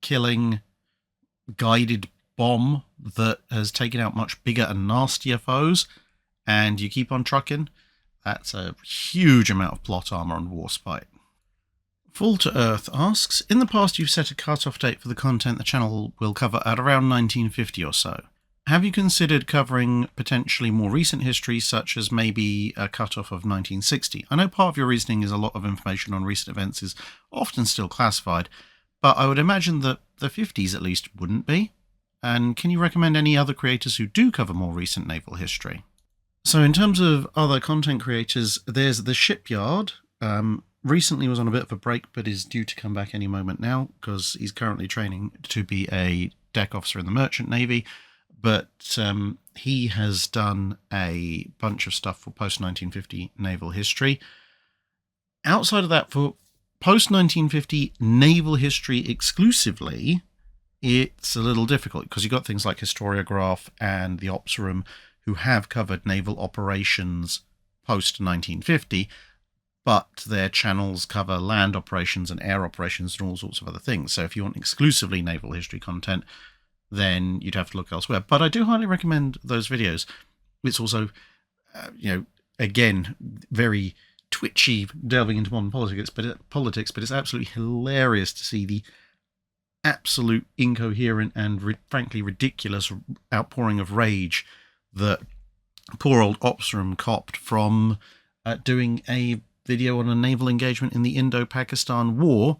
killing guided bomb that has taken out much bigger and nastier foes, and you keep on trucking, that's a huge amount of plot armor on Warspite. Fall to Earth asks, in the past you've set a cut-off date for the content the channel will cover at around 1950 or so. Have you considered covering potentially more recent history, such as maybe a cut-off of 1960? I know part of your reasoning is a lot of information on recent events is often still classified, but I would imagine that the 50s at least wouldn't be. And can you recommend any other creators who do cover more recent naval history? So in terms of other content creators, there's The Shipyard. Recently was on a bit of a break, but is due to come back any moment now because he's currently training to be a deck officer in the Merchant Navy. But he has done a bunch of stuff for post-1950 naval history. Outside of that, for post-1950 naval history exclusively, it's a little difficult because you've got things like Historiograph and the Ops Room who have covered naval operations post-1950, but their channels cover land operations and air operations and all sorts of other things. So if you want exclusively naval history content, then you'd have to look elsewhere. But I do highly recommend those videos. It's also, again, very twitchy, delving into modern politics, but it's absolutely hilarious to see the absolute incoherent and frankly ridiculous outpouring of rage that poor old Ops Room copped from doing a video on a naval engagement in the Indo-Pakistan War.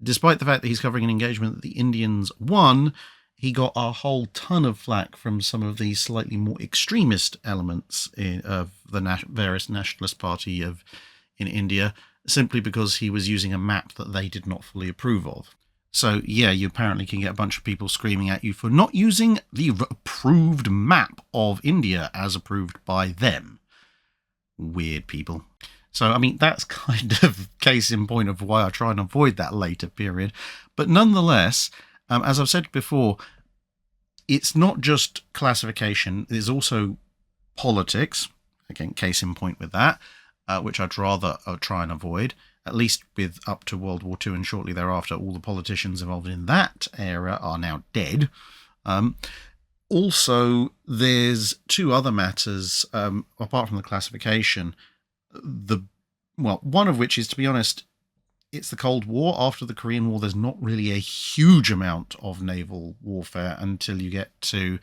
Despite the fact that he's covering an engagement that the Indians won, he got a whole ton of flack from some of the slightly more extremist elements of the various nationalist party in India, simply because he was using a map that they did not fully approve of. So, yeah, you apparently can get a bunch of people screaming at you for not using the approved map of India as approved by them. Weird people. So, I mean, that's kind of case in point of why I try and avoid that later period. But nonetheless, as I've said before, it's not just classification. There's also politics. Again, case in point with that, which I'd rather try and avoid. At least with up to World War II and shortly thereafter, all the politicians involved in that era are now dead. Also, there's two other matters, apart from the classification. One of which is, to be honest, it's the Cold War. After the Korean War, there's not really a huge amount of naval warfare until you get to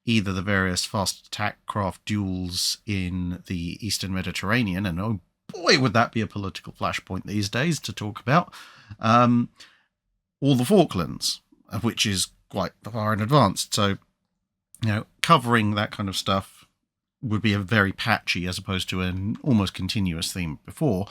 either the various fast attack craft duels in the Eastern Mediterranean, and oh boy, would that be a political flashpoint these days to talk about, or the Falklands, which is quite far in advance. So, covering that kind of stuff would be a very patchy as opposed to an almost continuous theme before.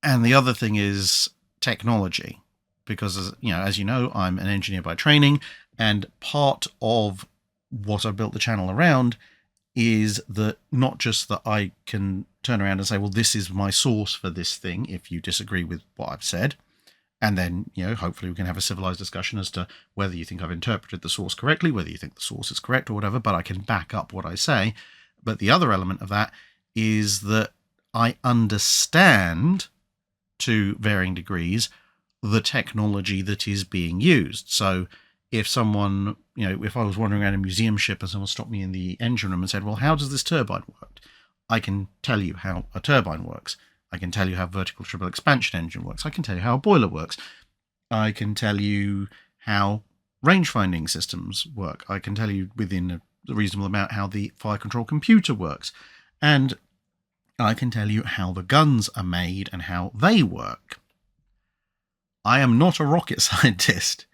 And the other thing is technology, because as you know, I'm an engineer by training, and part of what I built the channel around is that not just that I can turn around and say, well, this is my source for this thing, if you disagree with what I've said, and then, hopefully we can have a civilized discussion as to whether you think I've interpreted the source correctly, whether you think the source is correct or whatever, but I can back up what I say. But the other element of that is that I understand, to varying degrees, the technology that is being used. So if someone, if I was wandering around a museum ship and someone stopped me in the engine room and said, well, how does this turbine work? I can tell you how a turbine works. I can tell you how a vertical triple expansion engine works. I can tell you how a boiler works. I can tell you how range finding systems work. I can tell you within a reasonable amount how the fire control computer works. And I can tell you how the guns are made and how they work. I am not a rocket scientist.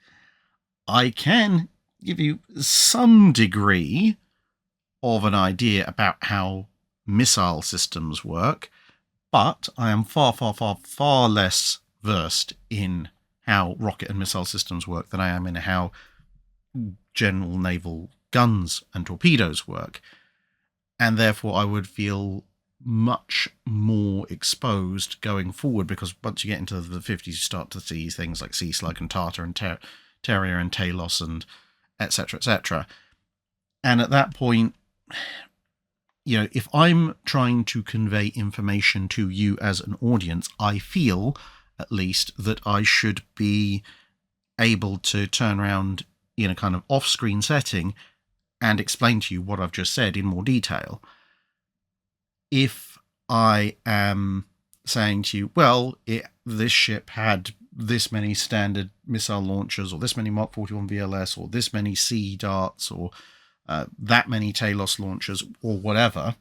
I can give you some degree of an idea about how missile systems work, but I am far, far, far, far less versed in how rocket and missile systems work than I am in how general naval guns and torpedoes work. And therefore I would feel much more exposed going forward, because once you get into the 50s, you start to see things like Sea Slug and Tartar and Terrier and Talos and etc., etc. And at that point, if I'm trying to convey information to you as an audience, I feel, at least, that I should be able to turn around in a kind of off-screen setting and explain to you what I've just said in more detail. If I am saying to you, well, this ship had this many standard missile launchers, or this many Mark 41 VLS, or this many Sea darts, or that many Talos launchers, or whatever.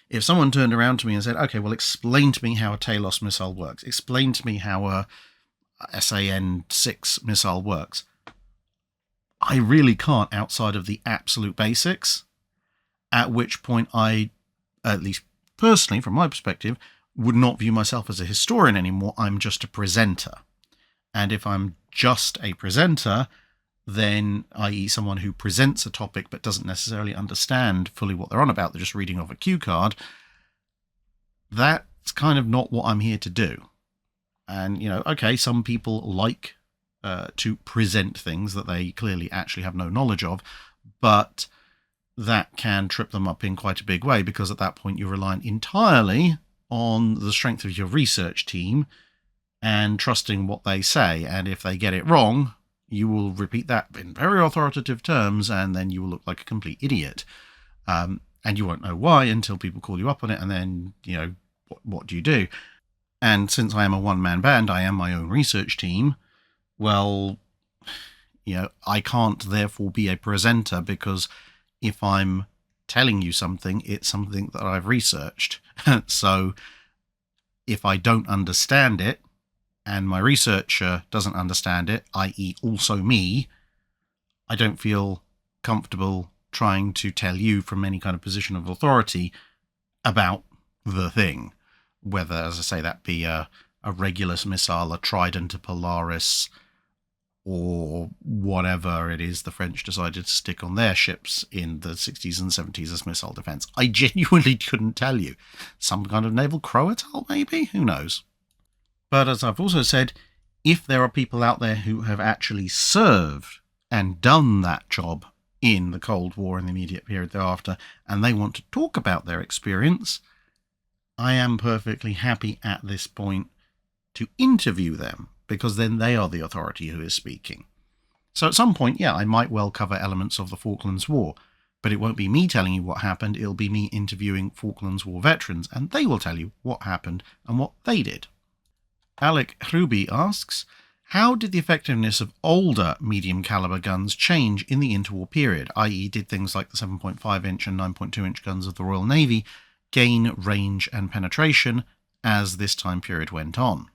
If someone turned around to me and said, okay, well, explain to me how a Talos missile works, explain to me how a SAN-6 missile works, I really can't outside of the absolute basics, at which point I, at least personally, from my perspective, would not view myself as a historian anymore. I'm just a presenter. And if I'm just a presenter, then, i.e. someone who presents a topic but doesn't necessarily understand fully what they're on about, they're just reading off a cue card, that's kind of not what I'm here to do. And, okay, some people like to present things that they clearly actually have no knowledge of, but that can trip them up in quite a big way, because at that point you're reliant entirely on the strength of your research team and trusting what they say. And if they get it wrong, you will repeat that in very authoritative terms, and then you will look like a complete idiot. And you won't know why until people call you up on it, and then, what do you do? And since I am a one-man band, I am my own research team, well, I can't therefore be a presenter, because if I'm telling you something, it's something that I've researched. So if I don't understand it, and my researcher doesn't understand it, i.e. also me, I don't feel comfortable trying to tell you from any kind of position of authority about the thing. Whether, as I say, that be a Regulus missile, a Trident, a Polaris, or whatever it is the French decided to stick on their ships in the 60s and 70s as missile defense. I genuinely couldn't tell you. Some kind of naval Croatal, maybe? Who knows? But as I've also said, if there are people out there who have actually served and done that job in the Cold War and the immediate period thereafter, and they want to talk about their experience, I am perfectly happy at this point to interview them, because then they are the authority who is speaking. So at some point, I might well cover elements of the Falklands War, but it won't be me telling you what happened, it'll be me interviewing Falklands War veterans, and they will tell you what happened and what they did. Alec Ruby asks, how did the effectiveness of older medium caliber guns change in the interwar period, i.e. did things like the 7.5-inch and 9.2-inch guns of the Royal Navy gain range and penetration as this time period went on?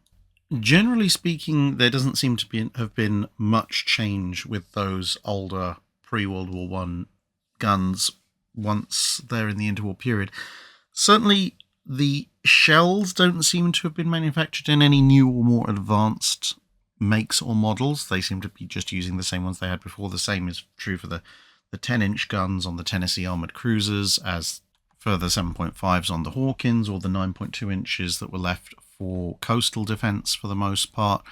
Generally speaking, there doesn't seem to have been much change with those older pre-World War I guns once they're in the interwar period. Certainly, the shells don't seem to have been manufactured in any new or more advanced makes or models. They seem to be just using the same ones they had before. The same is true for the 10-inch guns on the Tennessee armoured cruisers, as for the 7.5s on the Hawkins, or the 9.2 inches that were left for coastal defence for the most part.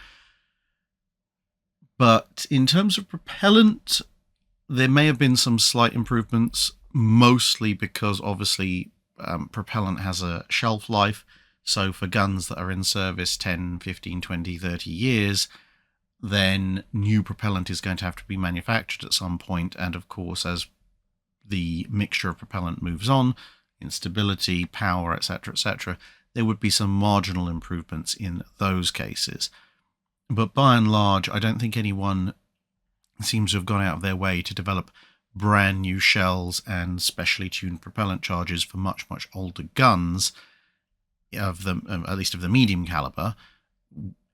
But in terms of propellant, there may have been some slight improvements, mostly because obviously propellant has a shelf life. So for guns that are in service 10, 15, 20, 30 years, then new propellant is going to have to be manufactured at some point. And of course, as the mixture of propellant moves on, instability, power, etc., there would be some marginal improvements in those cases. But by and large, I don't think anyone seems to have gone out of their way to develop brand new shells and specially tuned propellant charges for much, much older guns, of the, at least of the medium caliber,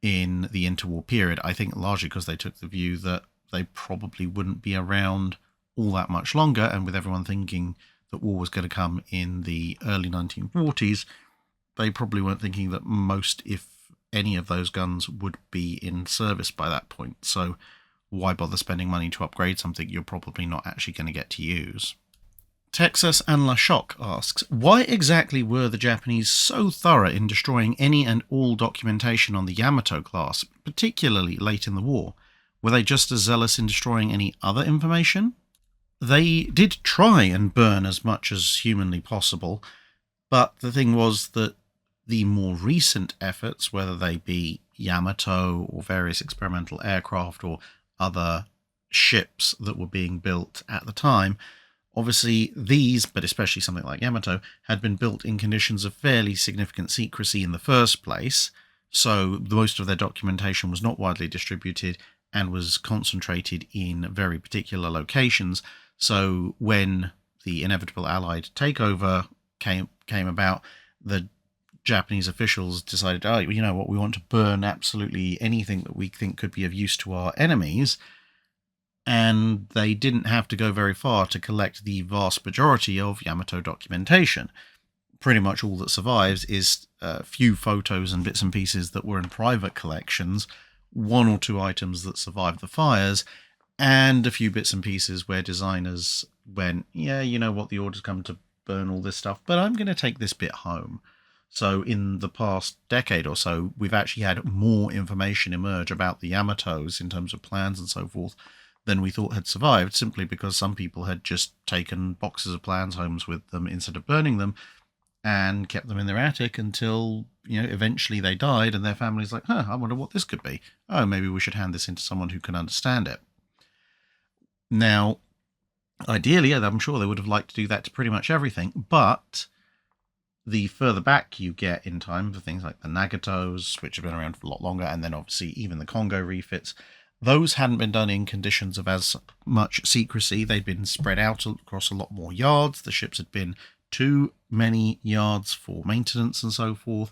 in the interwar period. I think largely because they took the view that they probably wouldn't be around all that much longer, and with everyone thinking that war was going to come in the early 1940s, they probably weren't thinking that most, if any of those guns would be in service by that point. So why bother spending money to upgrade something you're probably not actually going to get to use? Texas and LaShock asks, why exactly were the Japanese so thorough in destroying any and all documentation on the Yamato class, particularly late in the war? Were they just as zealous in destroying any other information? They did try and burn as much as humanly possible, but the thing was that the more recent efforts, whether they be Yamato or various experimental aircraft or other ships that were being built at the time, Obviously, these, but especially something like Yamato, had been built in conditions of fairly significant secrecy in the first place, so most of their documentation was not widely distributed and was concentrated in very particular locations. So when the inevitable Allied takeover came about, the Japanese officials decided, oh, you know what, we want to burn absolutely anything that we think could be of use to our enemies. And they didn't have to go very far to collect the vast majority of Yamato documentation. Pretty much all that survives is a few photos and bits and pieces that were in private collections, one or two items that survived the fires, and a few bits and pieces where designers went, yeah, you know what, the order's come to burn all this stuff, but I'm going to take this bit home. So in the past decade or so, we've actually had more information emerge about the Yamatos in terms of plans and so forth than we thought had survived, simply because some people had just taken boxes of plans homes with them instead of burning them and kept them in their attic until, eventually they died and their family's like, I wonder what this could be. Oh, maybe we should hand this into someone who can understand it. Now, ideally, I'm sure they would have liked to do that to pretty much everything, but the further back you get in time for things like the Nagatos, which have been around for a lot longer, and then obviously even the Congo refits, those hadn't been done in conditions of as much secrecy. They'd been spread out across a lot more yards. The ships had been too many yards for maintenance and so forth.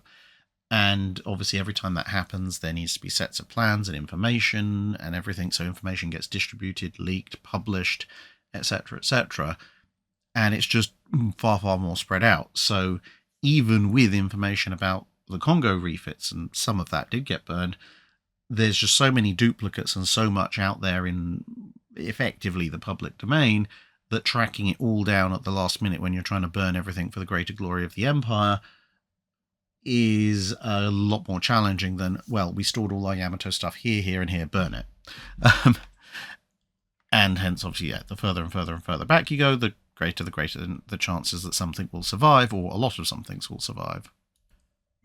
And obviously every time that happens, there needs to be sets of plans and information and everything. So information gets distributed, leaked, published, etc., etc. And it's just far, far more spread out. So even with information about the Congo refits, and some of that did get burned, there's just so many duplicates and so much out there in effectively the public domain that tracking it all down at the last minute when you're trying to burn everything for the greater glory of the empire is a lot more challenging than, well, we stored all our Yamato stuff here, here, and here, burn it. And hence, obviously, the further and further and further back you go, the greater the chances that something will survive, or a lot of some things will survive.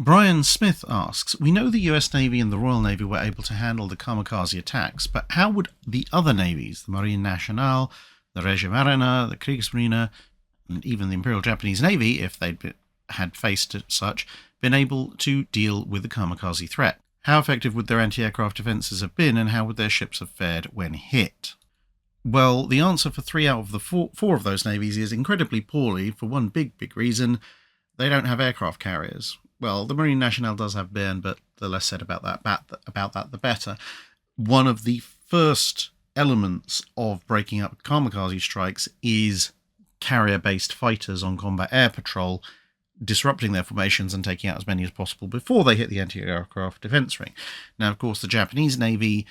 Brian Smith asks, we know the US Navy and the Royal Navy were able to handle the kamikaze attacks, but how would the other navies, the Marine Nationale, the Regia Marina, the Kriegsmarine, and even the Imperial Japanese Navy, if they'd had faced such, been able to deal with the kamikaze threat? How effective would their anti-aircraft defences have been, and how would their ships have fared when hit? Well, the answer for 3 out of the 4 of those navies is incredibly poorly, for one big reason: they don't have aircraft carriers. Well, the Marine Nationale does have Bern, but the less said about that, the better. One of the first elements of breaking up kamikaze strikes is carrier-based fighters on combat air patrol, disrupting their formations and taking out as many as possible before they hit the anti-aircraft defense ring. Now, of course, the Japanese Navy,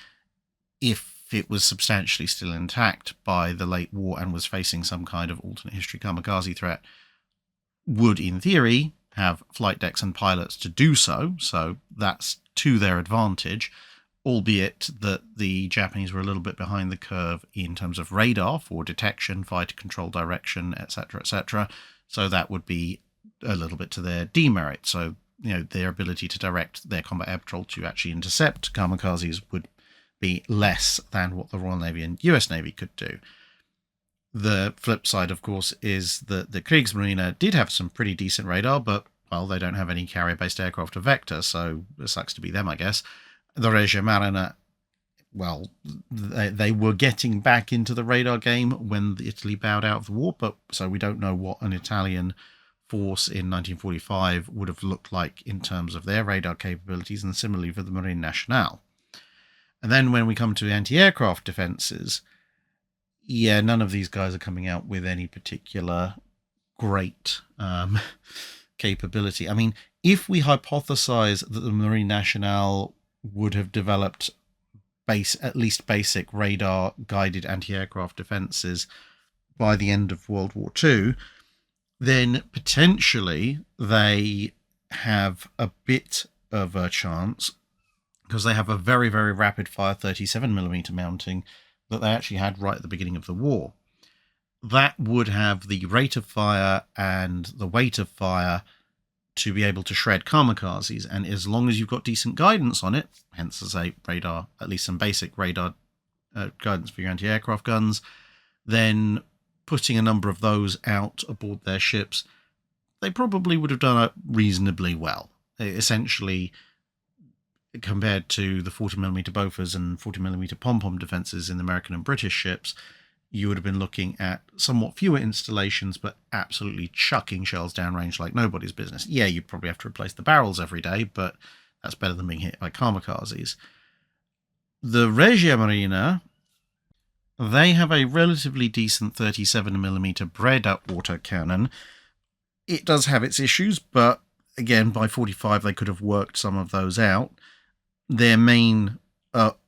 if it was substantially still intact by the late war and was facing some kind of alternate history kamikaze threat, would, in theory, have flight decks and pilots to do so, so that's to their advantage, albeit that the Japanese were a little bit behind the curve in terms of radar for detection, fighter control, direction, etc., etc., so that would be a little bit to their demerit. So, their ability to direct their combat air patrol to actually intercept kamikazes would be less than what the Royal Navy and US Navy could do. The flip side, of course, is that the Kriegsmarine did have some pretty decent radar, but, well, they don't have any carrier-based aircraft or vector, so it sucks to be them, I guess. The Regia Marina, well, they were getting back into the radar game when Italy bowed out of the war, but so we don't know what an Italian force in 1945 would have looked like in terms of their radar capabilities, and similarly for the Marine Nationale. And then when we come to anti-aircraft defences, none of these guys are coming out with any particular great capability. I mean, if we hypothesize that the Marine Nationale would have developed at least basic radar-guided anti-aircraft defences by the end of World War II, then potentially they have a bit of a chance, because they have a very, very rapid-fire 37mm mounting that they actually had right at the beginning of the war. That would have the rate of fire and the weight of fire to be able to shred kamikazes, and as long as you've got decent guidance on it, hence as a radar, at least some basic radar guidance for your anti-aircraft guns, then putting a number of those out aboard their ships, they probably would have done it reasonably well. Essentially, compared to the 40mm Bofors and 40mm pom-pom defences in the American and British ships, you would have been looking at somewhat fewer installations, but absolutely chucking shells downrange like nobody's business. Yeah, you'd probably have to replace the barrels every day, but that's better than being hit by kamikazes. The Regia Marina, they have a relatively decent 37mm Drydock autocannon. It does have its issues, but again, by 45 they could have worked some of those out. Their main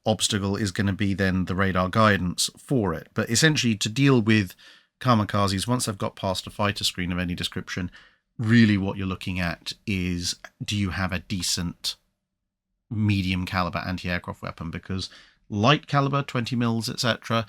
obstacle is going to be then the radar guidance for it. But essentially, to deal with kamikazes, once they've got past a fighter screen of any description, really what you're looking at is, do you have a decent medium caliber anti-aircraft weapon? Because light caliber, 20 mils, etc.,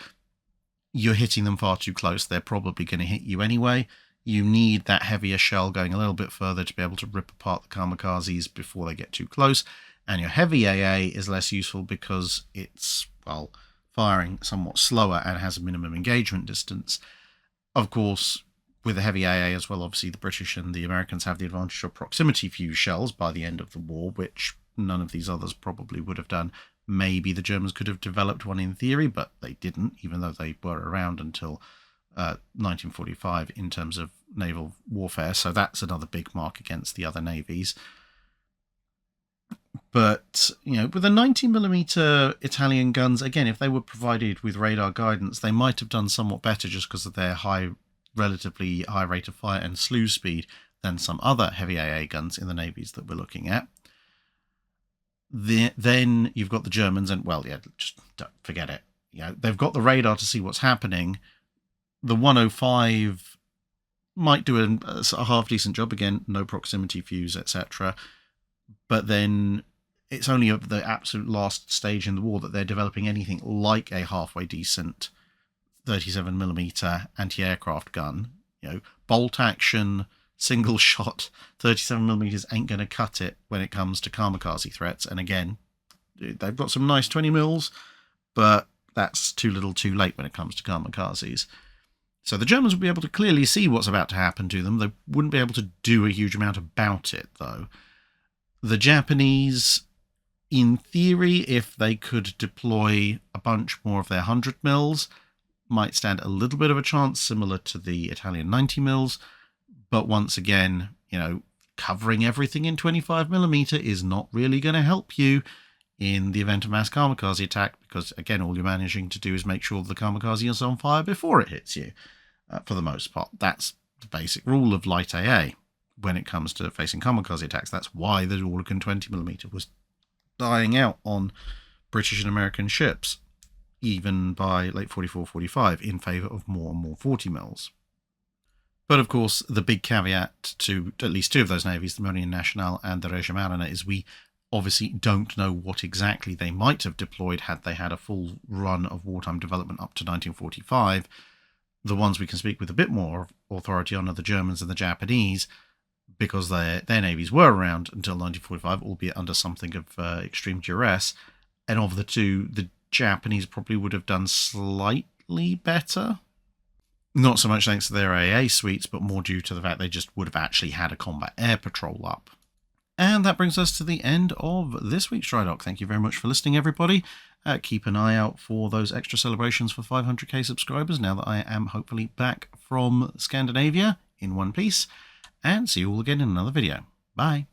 you're hitting them far too close. They're probably going to hit you anyway. You need that heavier shell going a little bit further to be able to rip apart the kamikazes before they get too close. And your heavy AA is less useful because it's, well, firing somewhat slower and has a minimum engagement distance. Of course, with the heavy AA as well, obviously the British and the Americans have the advantage of proximity fuse shells by the end of the war, which none of these others probably would have done. Maybe the Germans could have developed one in theory, but they didn't, even though they were around until 1945 in terms of naval warfare. So that's another big mark against the other navies. But, you know, with the 90mm Italian guns, again, if they were provided with radar guidance, they might have done somewhat better just because of their relatively high rate of fire and slew speed than some other heavy AA guns in the navies that we're looking at. Then you've got the Germans, and, well, yeah, just don't forget it. You know, they've got the radar to see what's happening. The 105 might do a half-decent job, again, no proximity fuse, etc., but then it's only at the absolute last stage in the war that they're developing anything like a halfway decent 37mm anti-aircraft gun. You know, bolt action, single shot, 37mm ain't going to cut it when it comes to kamikaze threats. And again, they've got some nice 20 mils, but that's too little too late when it comes to kamikazes. So the Germans would be able to clearly see what's about to happen to them. They wouldn't be able to do a huge amount about it, though. The Japanese, in theory, if they could deploy a bunch more of their 100 mils, might stand a little bit of a chance, similar to the Italian 90 mils. But once again, you know, covering everything in 25mm is not really going to help you in the event of mass kamikaze attack, because, again, all you're managing to do is make sure the kamikaze is on fire before it hits you, for the most part. That's the basic rule of light AA. When it comes to facing kamikaze attacks, that's why the Dahlgren 20mm was dying out on British and American ships, even by late 44-45, in favour of more and more 40 mils. But of course, the big caveat to at least two of those navies, the Marine Nationale and the Regia Marina, is we obviously don't know what exactly they might have deployed had they had a full run of wartime development up to 1945. The ones we can speak with a bit more authority on are the Germans and the Japanese, because their navies were around until 1945, albeit under something of extreme duress. And of the two, the Japanese probably would have done slightly better. Not so much thanks to their AA suites, but more due to the fact they just would have actually had a combat air patrol up. And that brings us to the end of this week's Drydock. Thank you very much for listening, everybody. Keep an eye out for those extra celebrations for 500k subscribers now that I am hopefully back from Scandinavia in one piece. And see you all again in another video. Bye.